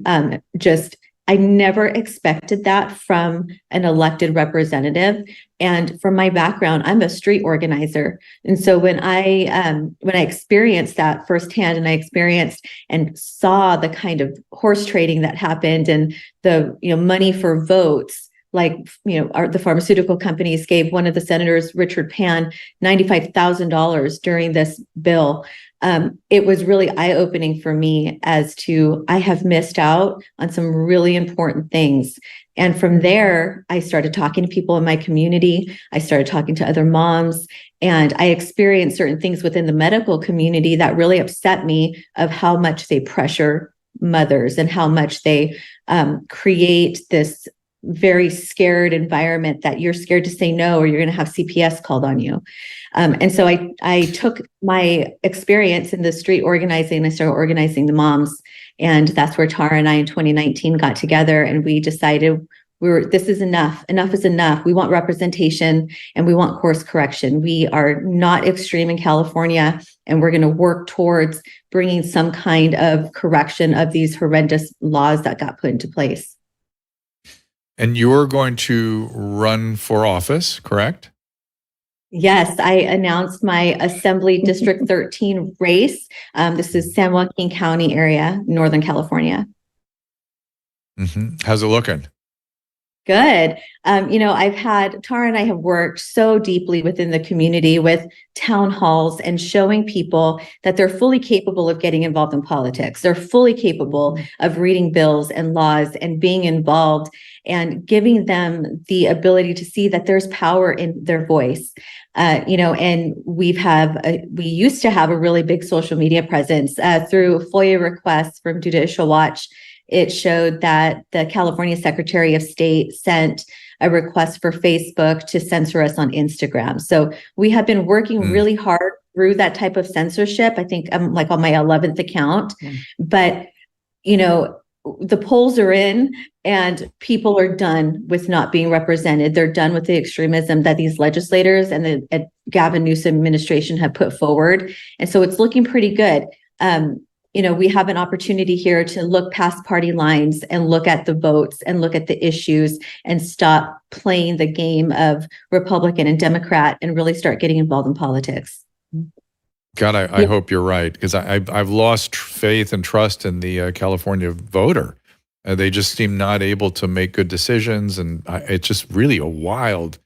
I never expected that from an elected representative. And from my background, I'm a street organizer. And so when I experienced that firsthand, and I experienced and saw the kind of horse trading that happened and the money for votes, like the pharmaceutical companies gave one of the senators, Richard Pan, $95,000 during this bill. It was really eye-opening for me as to I have missed out on some really important things. And from there, I started talking to people in my community. I started talking to other moms, and I experienced certain things within the medical community that really upset me, of how much they pressure mothers and how much they create this very scared environment that you're scared to say no, or you're going to have CPS called on you. And so I took my experience in the street organizing and I started organizing the moms. And that's where Tara and I in 2019 got together and we decided this is enough. Enough is enough. We want representation and we want course correction. We are not extreme in California, and we're going to work towards bringing some kind of correction of these horrendous laws that got put into place. And you're going to run for office, correct? Yes, I announced my Assembly District 13 race. This is San Joaquin County area, Northern California. Mm-hmm. How's it looking? Good. Tara and I have worked so deeply within the community with town halls and showing people that they're fully capable of getting involved in politics. They're fully capable of reading bills and laws and being involved, and giving them the ability to see that there's power in their voice. And we used to have a really big social media presence through FOIA requests from Judicial Watch. It showed that the California Secretary of State sent a request for Facebook to censor us on Instagram. So we have been working really hard through that type of censorship. I think I'm like on my 11th account, but the polls are in and people are done with not being represented. They're done with the extremism that these legislators and the Gavin Newsom administration have put forward. And so it's looking pretty good. we have an opportunity here to look past party lines and look at the votes and look at the issues and stop playing the game of Republican and Democrat and really start getting involved in politics. God, I hope you're right, because I've lost faith and trust in the California voter. They just seem not able to make good decisions, and it's just really a wild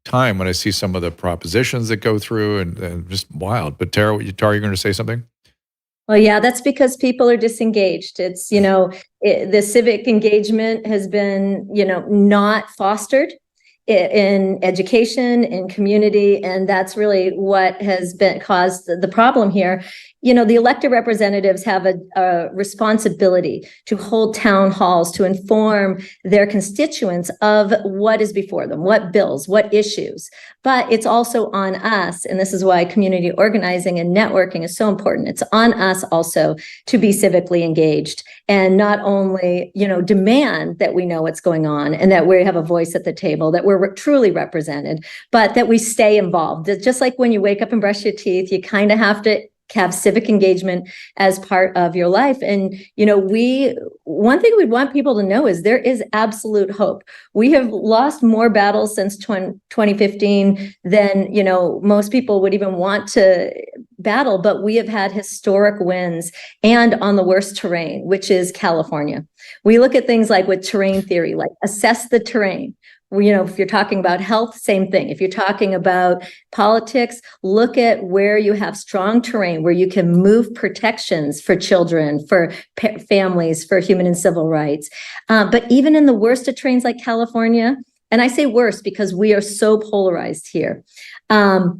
time when I see some of the propositions that go through, and just wild. But Tara, you're going to say something? Well, yeah, that's because people are disengaged. It's, the civic engagement has been, not fostered in education, in community, and that's really what has been caused the problem here. The elected representatives have a responsibility to hold town halls, to inform their constituents of what is before them, what bills, what issues. But it's also on us, and this is why community organizing and networking is so important. It's on us also to be civically engaged and not only, demand that we know what's going on and that we have a voice at the table, that we're truly represented, but that we stay involved. Just like when you wake up and brush your teeth, you kind of have to have civic engagement as part of your life. And, one thing we'd want people to know is there is absolute hope. We have lost more battles since 2015 than, most people would even want to battle, but we have had historic wins and on the worst terrain, which is California. We look at things like with terrain theory, like assess the terrain. If you're talking about health, same thing. If you're talking about politics, look at where you have strong terrain, where you can move protections for children, for families, for human and civil rights. But even in the worst of terrains like California, and I say worst because we are so polarized here, that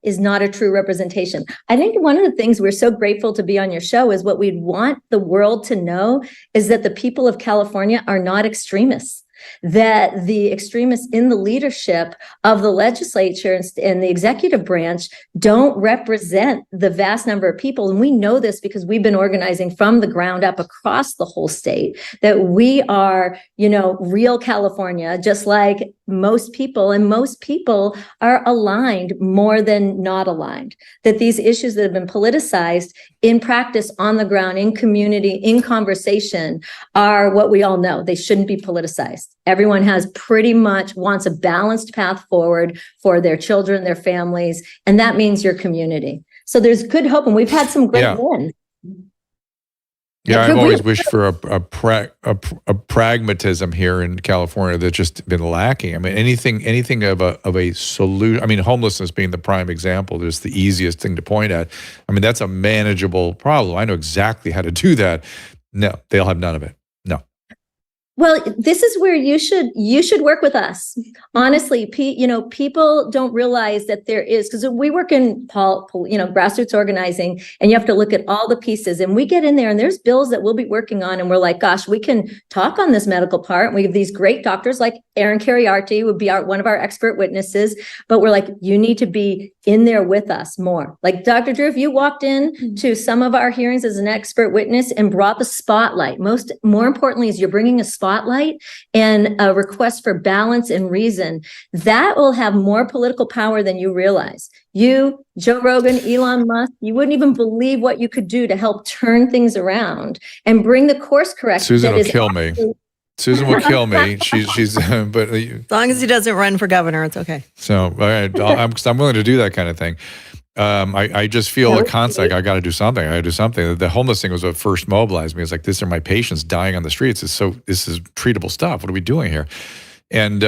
is not a true representation. I think one of the things we're so grateful to be on your show is what we'd want the world to know is that the people of California are not extremists. That the extremists in the leadership of the legislature and the executive branch don't represent the vast number of people. And we know this because we've been organizing from the ground up across the whole state, that we are, real California, just like most people, and most people are aligned more than not aligned. That these issues that have been politicized in practice on the ground, in community, in conversation are what we all know. They shouldn't be politicized. Everyone pretty much wants a balanced path forward for their children, their families, and that means your community. So there's good hope, and we've had some great wins. Yeah, I've always wished for a pragmatism here in California that's just been lacking. I mean, anything of a solution. I mean, homelessness being the prime example, there's the easiest thing to point at. I mean, that's a manageable problem. I know exactly how to do that. No, they'll have none of it. No. Well, this is where you should work with us. Honestly, people don't realize that there is, because we work in grassroots organizing, and you have to look at all the pieces. And we get in there, and there's bills that we'll be working on, and we're like, gosh, we can talk on this medical part. And we have these great doctors like Aaron Cariarty would be one of our expert witnesses, but we're like, you need to be in there with us more. Like Dr. Drew, if you walked in to some of our hearings as an expert witness and brought the spotlight, more importantly is you're bringing a spotlight and a request for balance and reason, that will have more political power than you realize. You, Joe Rogan, Elon Musk, you wouldn't even believe what you could do to help turn things around and bring the course correction. Susan will kill me. Susan will kill me. She's but as long as he doesn't run for governor, it's okay. So, all right, I'm willing to do that kind of thing. I just feel a constant. I got to do something. I got to do something. The homeless thing was what first mobilized me. It's like, these are my patients dying on the streets. This is treatable stuff. What are we doing here? And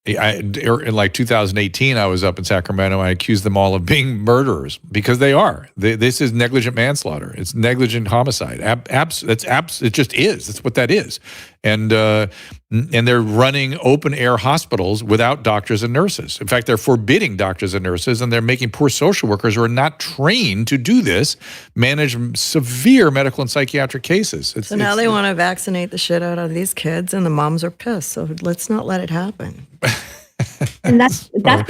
in like 2018, I was up in Sacramento. I accused them all of being murderers because they are. This is negligent manslaughter. It's negligent homicide. It just is. That's what that is. And they're running open air hospitals without doctors and nurses. In fact, they're forbidding doctors and nurses, and they're making poor social workers who are not trained to do this manage severe medical and psychiatric cases. So now they want to vaccinate the shit out of these kids, and the moms are pissed. So let's not let it happen. And that's what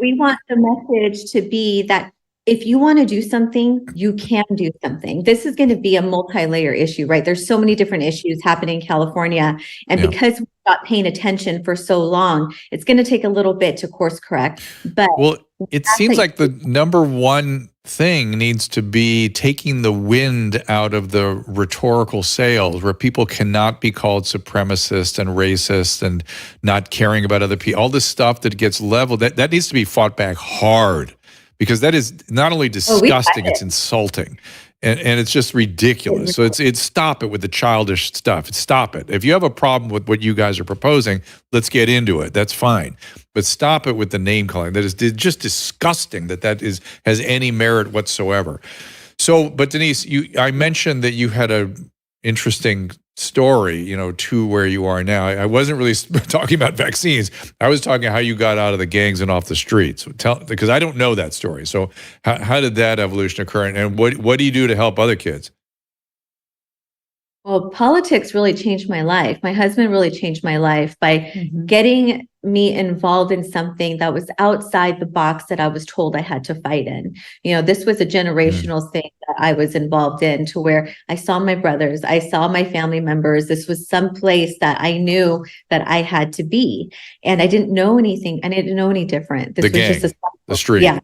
we want the message to be that if you want to do something, you can do something. This is going to be a multi-layer issue, right? There's so many different issues happening in California. And because we're not paying attention for so long, it's going to take a little bit to course correct. But well, it seems like the number one thing needs to be taking the wind out of the rhetorical sails where people cannot be called supremacist and racist and not caring about other people. All this stuff that gets leveled, that needs to be fought back hard. Because that is not only disgusting, it's insulting. And it's just ridiculous. So it's stop it with the childish stuff. Stop it. If you have a problem with what you guys are proposing, let's get into it. That's fine. But stop it with the name calling. That is just disgusting that has any merit whatsoever. So, but Denise, I mentioned that you had a interesting story, to where you are now. I wasn't really talking about vaccines. I was talking how you got out of the gangs and off the streets. Because I don't know that story. So how did that evolution occur? And what do you do to help other kids? Well, politics really changed my life. My husband really changed my life by getting me involved in something that was outside the box that I was told I had to fight in. This was a generational thing that I was involved in, to where I saw my brothers, I saw my family members. This was some place that I knew that I had to be. And I didn't know anything. I didn't know any different. This was just the street. Yeah.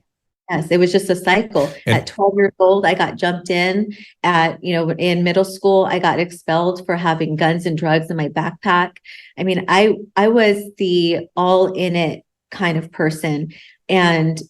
Yes, it was just a cycle. At 12 years old, I got jumped in. In middle school, I got expelled for having guns and drugs in my backpack. I mean, I was the all in it kind of person. And,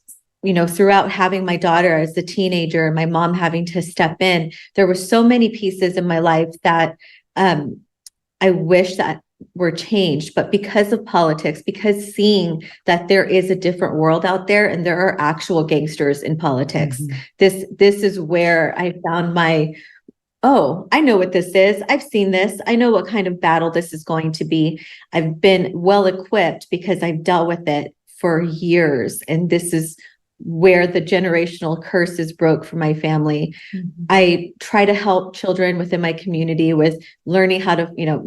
throughout having my daughter as a teenager and my mom having to step in, there were so many pieces in my life that I wish that were changed. But because of politics, because seeing that there is a different world out there and there are actual gangsters in politics, this is where I found I know what this is. I've seen this. I know what kind of battle this is going to be. I've been well equipped because I've dealt with it for years. And this is where the generational curses broke for my family. I try to help children within my community with learning how to,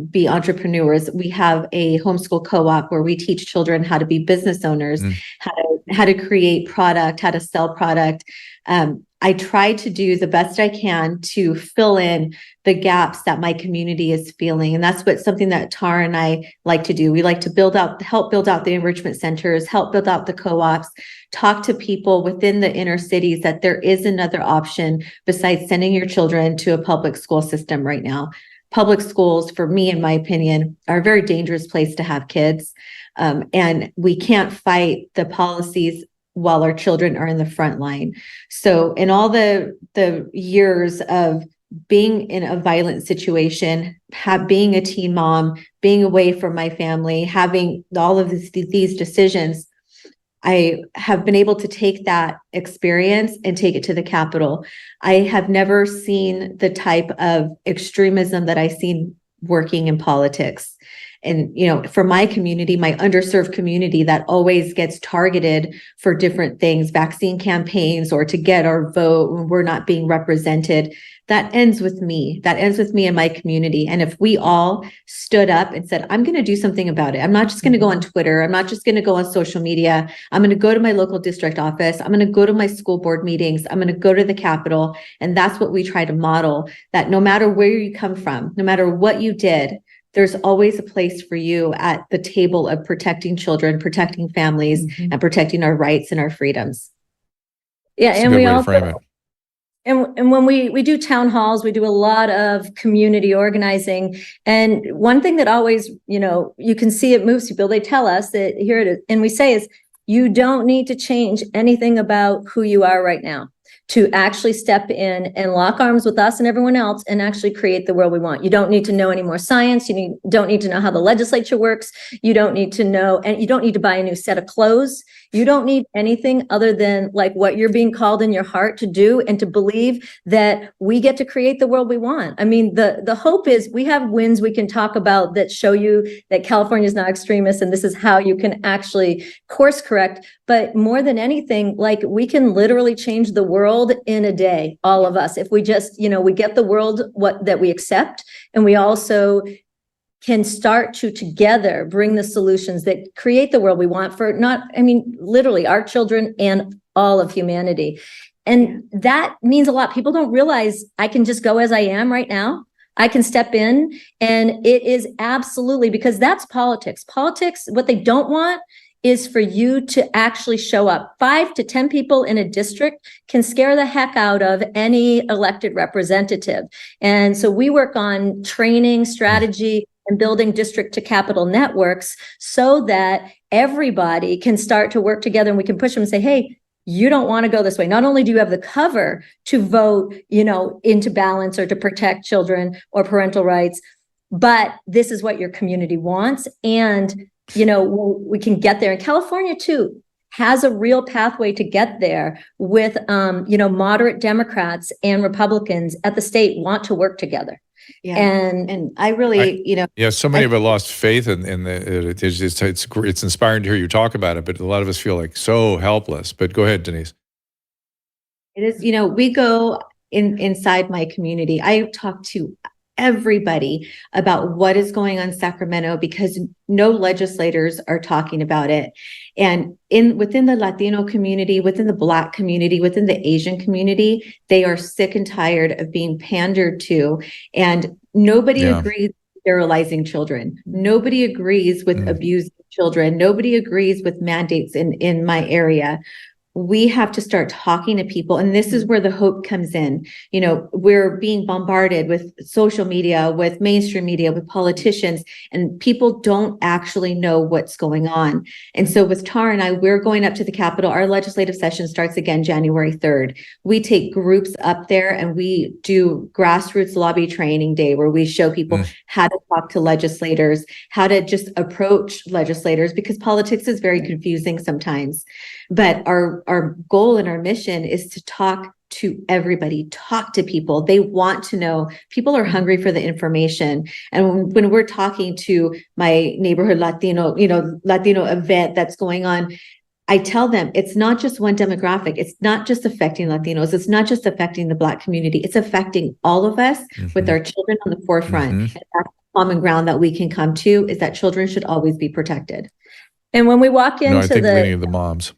be entrepreneurs. We have a homeschool co-op where we teach children how to be business owners, how to create product, how to sell product. I try to do the best I can to fill in the gaps that my community is feeling. And that's something that Tara and I like to do. We like to help build out the enrichment centers, help build out the co-ops, talk to people within the inner cities that there is another option besides sending your children to a public school system right now. Public schools, for me, in my opinion, are a very dangerous place to have kids. And we can't fight the policies while our children are in the front line. So in all the years of being in a violent situation, being a teen mom, being away from my family, having all of these decisions, I have been able to take that experience and take it to the Capitol. I have never seen the type of extremism that I've seen working in politics. And, for my community, my underserved community that always gets targeted for different things, vaccine campaigns, or to get our vote when we're not being represented, that ends with me. That ends with me and my community. And if we all stood up and said, I'm going to do something about it. I'm not just going to go on Twitter. I'm not just going to go on social media. I'm going to go to my local district office. I'm going to go to my school board meetings. I'm going to go to the Capitol. And that's what we try to model, that no matter where you come from, no matter what you did, there's always a place for you at the table of protecting children, protecting families, and protecting our rights and our freedoms. Yeah, and we also, and when we do town halls, we do a lot of community organizing. And one thing that always, you can see it moves people. They tell us that here it is, and we say is, you don't need to change anything about who you are right now to actually step in and lock arms with us and everyone else and actually create the world we want. You don't need to know any more science. You don't need to know how the legislature works. You don't need to know, and you don't need to buy a new set of clothes. You don't need anything other than like what you're being called in your heart to do and to believe that we get to create the world we want. I mean, the hope is we have wins we can talk about that show you that California is not extremist and this is how you can actually course correct. But more than anything, like we can literally change the world in a day, all of us, if we just, we get the world that we accept, and we also can start to together bring the solutions that create the world we want for literally our children and all of humanity. And that means a lot. People don't realize I can just go as I am right now. I can step in, and it is absolutely, because that's politics. Politics, what they don't want is for you to actually show up. 5 to 10 people in a district can scare the heck out of any elected representative. And so we work on training, strategy, and building district to capital networks so that everybody can start to work together, and we can push them and say, hey, you don't want to go this way. Not only do you have the cover to vote, into balance or to protect children or parental rights, but this is what your community wants. And, we can get there. And California too has a real pathway to get there with, moderate Democrats and Republicans at the state want to work together. Yeah, and I really, so many of us lost faith in it's inspiring to hear you talk about it, but a lot of us feel like so helpless. But go ahead, Denise. It is, we go inside my community. I talk to everybody about what is going on in Sacramento because no legislators are talking about it. And within the Latino community, within the Black community, within the Asian community, they are sick and tired of being pandered to. And nobody agrees with sterilizing children. Nobody agrees with abusing children. Nobody agrees with mandates in my area. We have to start talking to people. And this is where the hope comes in. We're being bombarded with social media, with mainstream media, with politicians, and people don't actually know what's going on. And so with Tara and I, we're going up to the Capitol. Our legislative session starts again January 3rd. We take groups up there and we do grassroots lobby training day where we show people how to talk to legislators, how to just approach legislators, because politics is very confusing sometimes. But our goal and our mission is to talk to everybody, talk to people. They want to know. People are hungry for the information. And when we're talking to my neighborhood Latino event that's going on, I tell them it's not just one demographic. It's not just affecting Latinos. It's not just affecting the Black community. It's affecting all of us with our children on the forefront. And that's the common ground that we can come to, is that children should always be protected. And when we walk into many of the moms.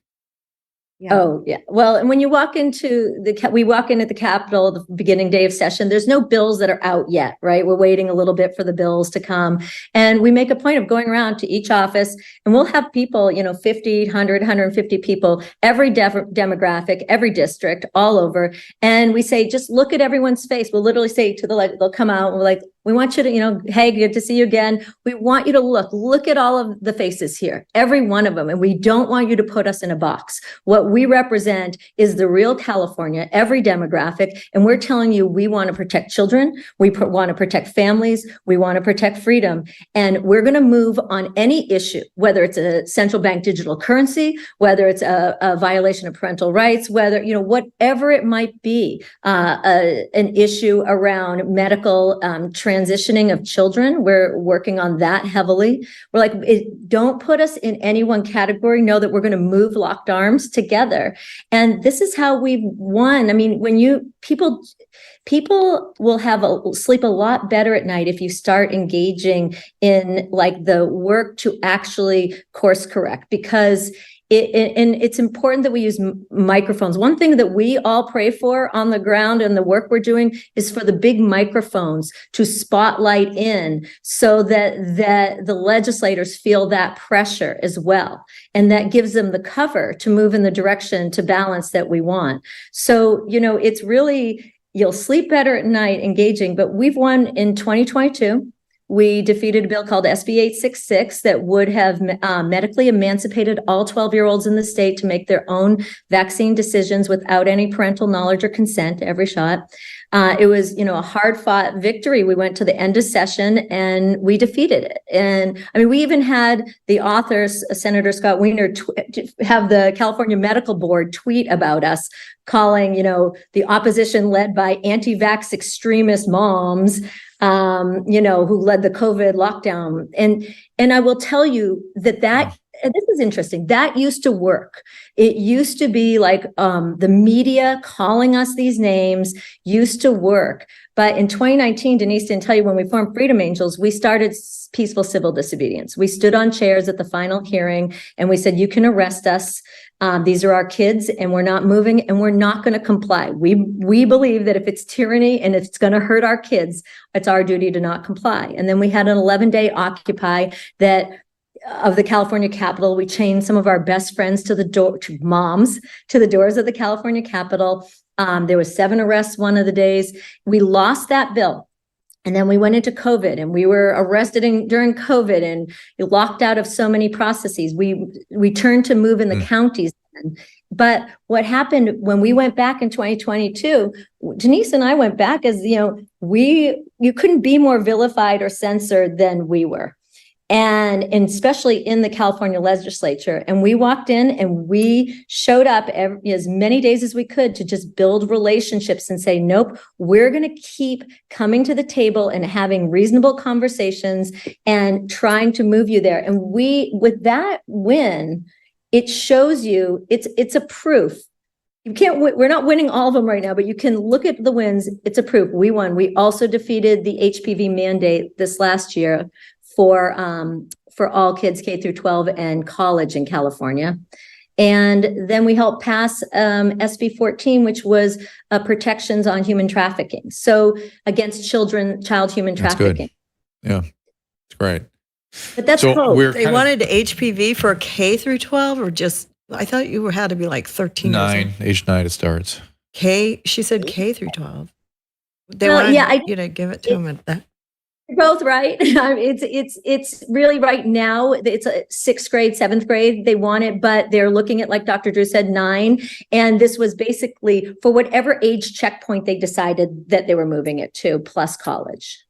Yeah. Oh, yeah. Well, and when you walk into we walk in at the Capitol, the beginning day of session, there's no bills that are out yet, right? We're waiting a little bit for the bills to come. And we make a point of going around to each office, and we'll have people, 50, 100, 150 people, every demographic, every district, all over. And we say, just look at everyone's face. We'll literally say to they'll come out and we're like, we want you to, hey, good to see you again. We want you to look at all of the faces here, every one of them. And we don't want you to put us in a box. What we represent is the real California, every demographic. And we're telling you, we want to protect children. We want to protect families. We want to protect freedom. And we're going to move on any issue, whether it's a central bank digital currency, whether it's a violation of parental rights, whether, whatever it might be, an issue around medical transitioning of children. We're working on that heavily. We're like, don't put us in any one category. Know that we're going to move locked arms together. And this is how we've won. I mean, when people will sleep a lot better at night if you start engaging in the work to actually course correct, because it's important that we use microphones. One thing that we all pray for on the ground and the work we're doing is for the big microphones to spotlight in, so that the legislators feel that pressure as well. And that gives them the cover to move in the direction to balance that we want. So, it's really, you'll sleep better at night engaging, but we've won in 2022. We defeated a bill called SB 866 that would have medically emancipated all 12-year-olds in the state to make their own vaccine decisions without any parental knowledge or consent, every shot. It was, a hard-fought victory. We went to the end of session and we defeated it. And I mean, we even had the authors, Senator Scott Wiener, have the California Medical Board tweet about us, calling, the opposition led by anti-vax extremist moms, who led the COVID lockdown. And I will tell you that this is interesting. That used to work. It used to be like the media calling us these names used to work. But in 2019, Denise didn't tell you, when we formed Freedom Angels, we started peaceful civil disobedience. We stood on chairs at the final hearing and we said, you can arrest us. These are our kids and we're not moving and we're not going to comply. We believe that if it's tyranny and it's going to hurt our kids, it's our duty to not comply. And then we had an 11-day Occupy that of the California Capitol. We chained some of our best friends to the door, moms, to the doors of the California Capitol. There was 7 arrests one of the days. We lost that bill. And then we went into COVID and we were arrested during COVID and locked out of so many processes. We turned to move in the counties. But what happened when we went back in 2022, Denise and I went back as, you couldn't be more vilified or censored than we were. And especially in the California legislature. And we walked in and we showed up as many days as we could to just build relationships and say, nope, we're going to keep coming to the table and having reasonable conversations and trying to move you there. And with that win, it shows you, it's a proof. We're not winning all of them right now, but you can look at the wins. It's a proof. We won. We also defeated the HPV mandate this last year for all kids K through 12 and college in California. And then we helped pass SB 14, which was protections on human trafficking. So against child human trafficking. Yeah, it's great. But that's hope. They wanted HPV for K through 12 or just, I thought you had to be like 13. Age 9 it starts. She said K through 12. They wanted you to give it to them at that. You're both right. It's really right now. It's a 6th grade, 7th grade. They want it, but they're looking at, like Dr. Drew said, 9. And this was basically for whatever age checkpoint they decided that they were moving it to, plus college.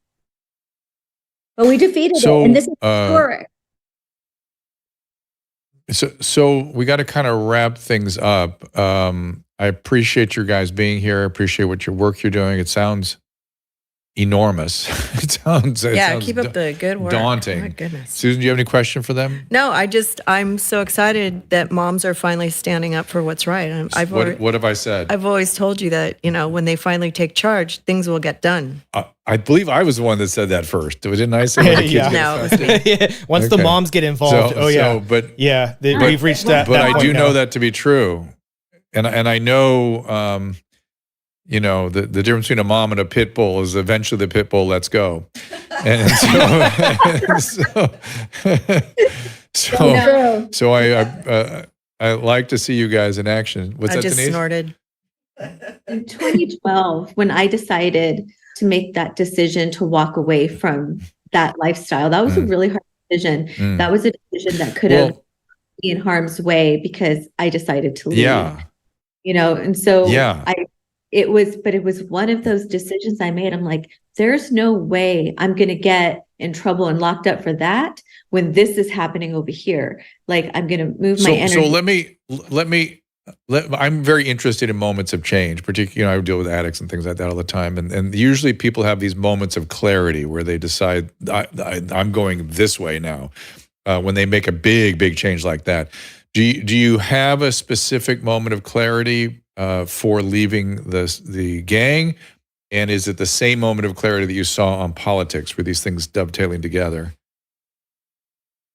But we defeated it, and this is historic. So we got to kind of wrap things up. I appreciate you guys being here. I appreciate what your work you're doing. It sounds enormous. It sounds keep up the good work. Daunting. Oh, my goodness. Susan, do you have any question for them? No, I'm so excited that moms are finally standing up for what's right. What have I said? I've always told you that, when they finally take charge, things will get done. I believe I was the one that said that first. Didn't I say that? No, it was me. Once the moms get involved, we've reached that. But that I do know now. that to be true, and I know. The difference between a mom and a pit bull is eventually the pit bull lets go. And so I like to see you guys in action. What's that, just Denise? Snorted. In 2012, when I decided to make that decision to walk away from that lifestyle, that was a really hard decision. That was a decision that could have been in harm's way because I decided to leave. Yeah. And so it was one of those decisions I made. I'm like, there's no way I'm going to get in trouble and locked up for that when this is happening over here. Like, I'm going to move my energy. So I'm very interested in moments of change, particularly, I deal with addicts and things like that all the time. And usually people have these moments of clarity where they decide, I'm going this way now, when they make a big, big change like that. Do you have a specific moment of clarity for leaving the gang? And is it the same moment of clarity that you saw on politics? Were these things dovetailing together?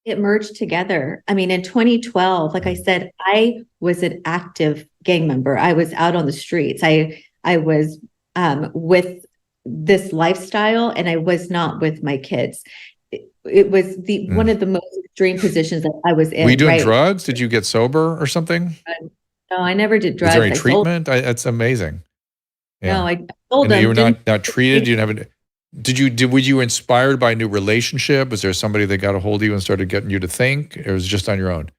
It merged together. I mean, in 2012, like I said, I was an active gang member. I was out on the streets. I was with this lifestyle, and I was not with my kids. It was one of the most extreme positions that I was in. Were you doing drugs? Did you get sober or something? No, I never did drugs. Was there any treatment? That's amazing. Yeah. No, I told them. You were not treated. You didn't have were you inspired by a new relationship? Was there somebody that got a hold of you and started getting you to think, or was it just on your own?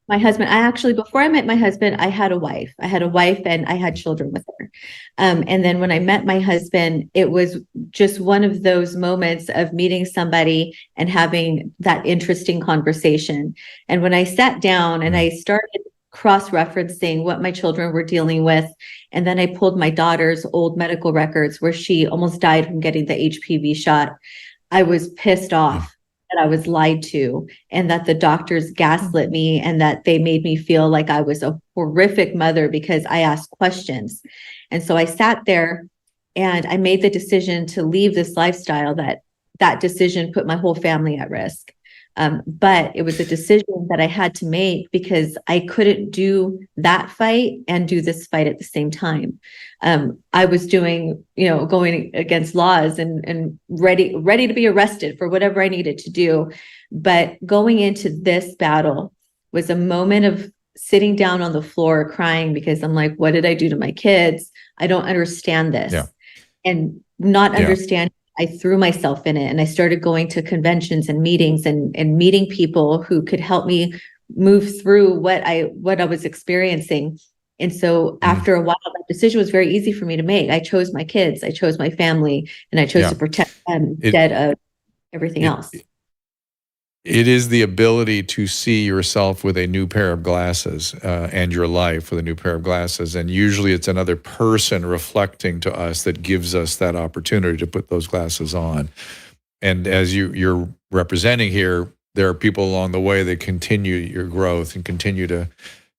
My husband. I actually, before I met my husband, I had a wife. And I had children with her. And then when I met my husband, it was just one of those moments of meeting somebody and having that interesting conversation. And when I sat down and I started cross-referencing what my children were dealing with, and then I pulled my daughter's old medical records where she almost died from getting the HPV shot, I was pissed off. that I was lied to and that the doctors gaslit me and that they made me feel like I was a horrific mother because I asked questions. And so I sat there and I made the decision to leave this lifestyle. That decision put my whole family at risk. But it was a decision that I had to make because I couldn't do that fight and do this fight at the same time. I was doing, going against laws and ready to be arrested for whatever I needed to do. But going into this battle was a moment of sitting down on the floor crying because I'm like, what did I do to my kids? I don't understand this. Yeah. And not understanding, I threw myself in it and I started going to conventions and meetings and meeting people who could help me move through what I was experiencing. And so after a while, that decision was very easy for me to make. I chose my kids, I chose my family, and I chose to protect them instead of everything else. It is the ability to see yourself with a new pair of glasses and your life with a new pair of glasses. And usually it's another person reflecting to us that gives us that opportunity to put those glasses on. And as you're representing here, there are people along the way that continue your growth and continue to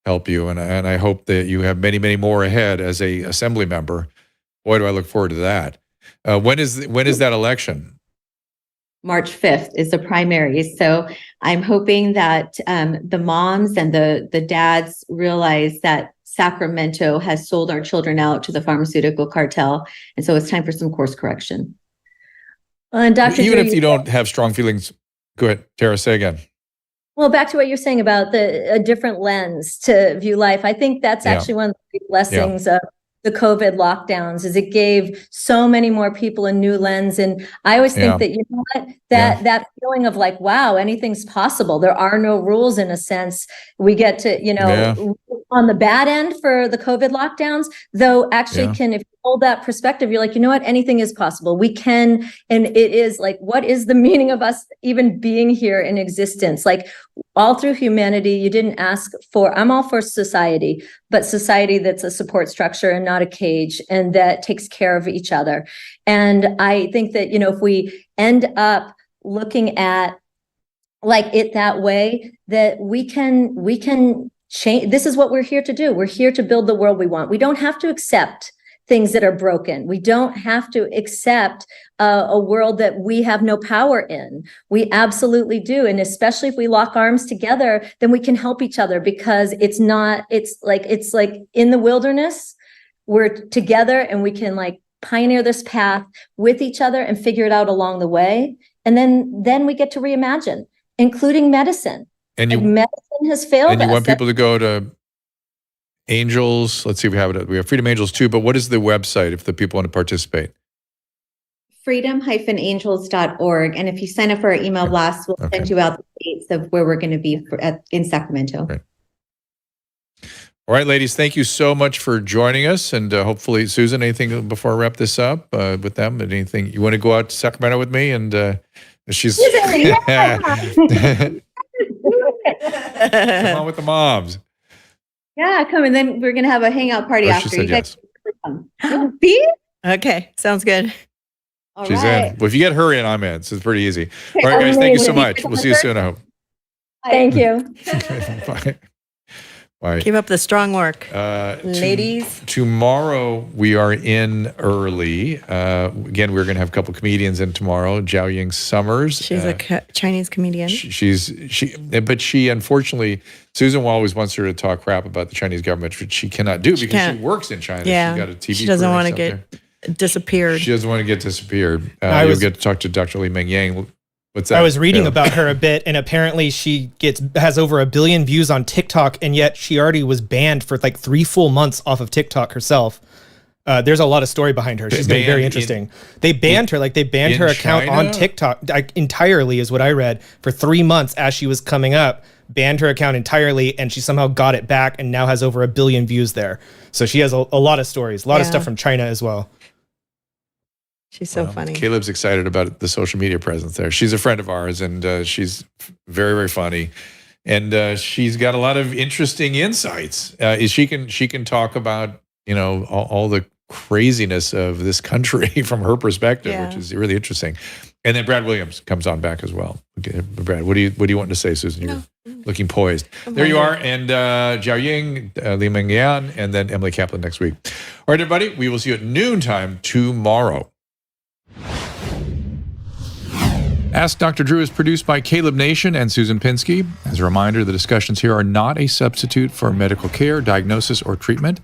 help you. And I hope that you have many, many more ahead as a assembly member. Boy, do I look forward to that. When is that election? March 5th is the primary. So I'm hoping that the moms and the dads realize that Sacramento has sold our children out to the pharmaceutical cartel. And so it's time for some course correction. And Dr. Even if you don't have strong feelings, go ahead, Tara, say again. Well, back to what you're saying about a different lens to view life. I think that's actually one of the big blessings of the COVID lockdowns is it gave so many more people a new lens. And I always think that, that feeling of like, wow, anything's possible. There are no rules in a sense. We get to, on the bad end for the COVID lockdowns, though actually if you hold that perspective, you're like, you know what, anything is possible. We can, and it is like, what is the meaning of us even being here in existence? Like all through humanity, you didn't ask for, I'm all for society, but society that's a support structure and not a cage and that takes care of each other. And I think that, if we end up looking at like it that way, that we can change. This is what we're here to do. We're here to build the world we want. We don't have to accept things that are broken. We don't have to accept a world that we have no power in. We absolutely do. And especially if we lock arms together, then we can help each other because it's like in the wilderness, we're together and we can like pioneer this path with each other and figure it out along the way. And then we get to reimagine, including medicine. And medicine has failed us. And you want people to go to Angels. Let's see if we have it. We have Freedom Angels too, but what is the website if the people want to participate? freedom-angels.org. And if you sign up for our email blast, we'll send you out the dates of where we're going to be in Sacramento. Right. All right, ladies, thank you so much for joining us. And hopefully, Susan, anything before I wrap this up with them? Anything you want to go out to Sacramento with me? And she's come on with the moms. Yeah, come. And then we're going to have a hangout party after. She said yes. See? Okay, sounds good. She's in. Well, if you get her in, I'm in. So it's pretty easy. All right, guys, thank you so much. We'll see you soon, I hope. Thank you. Bye. Bye. Keep up the strong work, ladies. Tomorrow we are in early. Again, we're going to have a couple comedians in tomorrow. Zhao Ying Summers. She's a Chinese comedian. But she unfortunately, Susan always wants her to talk crap about the Chinese government, which she cannot do because she works in China. Yeah, she's got a TV. She doesn't want to get disappeared. She doesn't want to get disappeared. You'll get to talk to Dr. Li Meng Yang. What's that? I was reading about her a bit, and apparently she has over 1 billion views on TikTok, and yet she already was banned for like 3 full months off of TikTok herself. There's a lot of story behind her. She's been very interesting. They banned her, they banned her account China? On TikTok entirely, is what I read, for 3 months as she was coming up. Banned her account entirely, and she somehow got it back, and now has over 1 billion views there. So she has a lot of stories, a lot of stuff from China as well. She's so funny. Caleb's excited about the social media presence there. She's a friend of ours, and she's very, very funny. And she's got a lot of interesting insights. She can talk about, all the craziness of this country from her perspective, which is really interesting. And then Brad Williams comes on back as well. Okay, Brad, what do you want to say, Susan? You're looking poised. There you are. And Jiao Ying, Li Mengyan, and then Emily Kaplan next week. All right, everybody, we will see you at noontime tomorrow. Ask Dr. Drew is produced by Caleb Nation and Susan Pinsky. As a reminder, the discussions here are not a substitute for medical care, diagnosis, or treatment.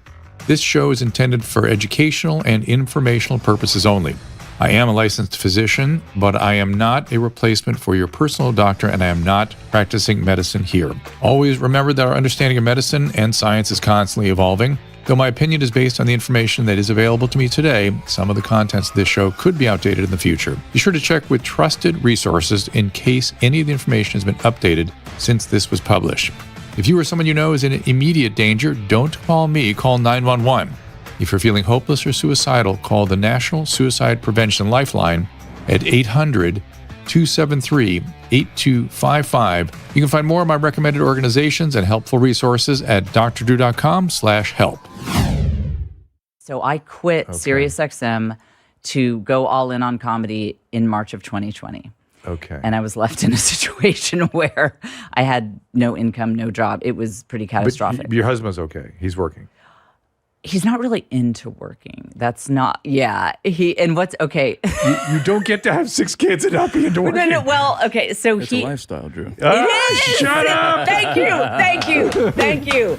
This show is intended for educational and informational purposes only. I am a licensed physician, but I am not a replacement for your personal doctor, and I am not practicing medicine here. Always remember that our understanding of medicine and science is constantly evolving. Though my opinion is based on the information that is available to me today, some of the contents of this show could be outdated in the future. Be sure to check with trusted resources in case any of the information has been updated since this was published. If you or someone you know is in immediate danger, don't call me, call 911. If you're feeling hopeless or suicidal, call the National Suicide Prevention Lifeline at 800-273-8255. You can find more of my recommended organizations and helpful resources at drdrew.com/help. So I quit SiriusXM to go all in on comedy in March of 2020. Okay. And I was left in a situation where I had no income, no job. It was pretty catastrophic. But your husband's okay. He's working. He's not really into working. That's not, and what's, okay. You don't get to have 6 kids and not be into working. No, well, okay, so it's a lifestyle, Drew. It is! Shut up! Thank you.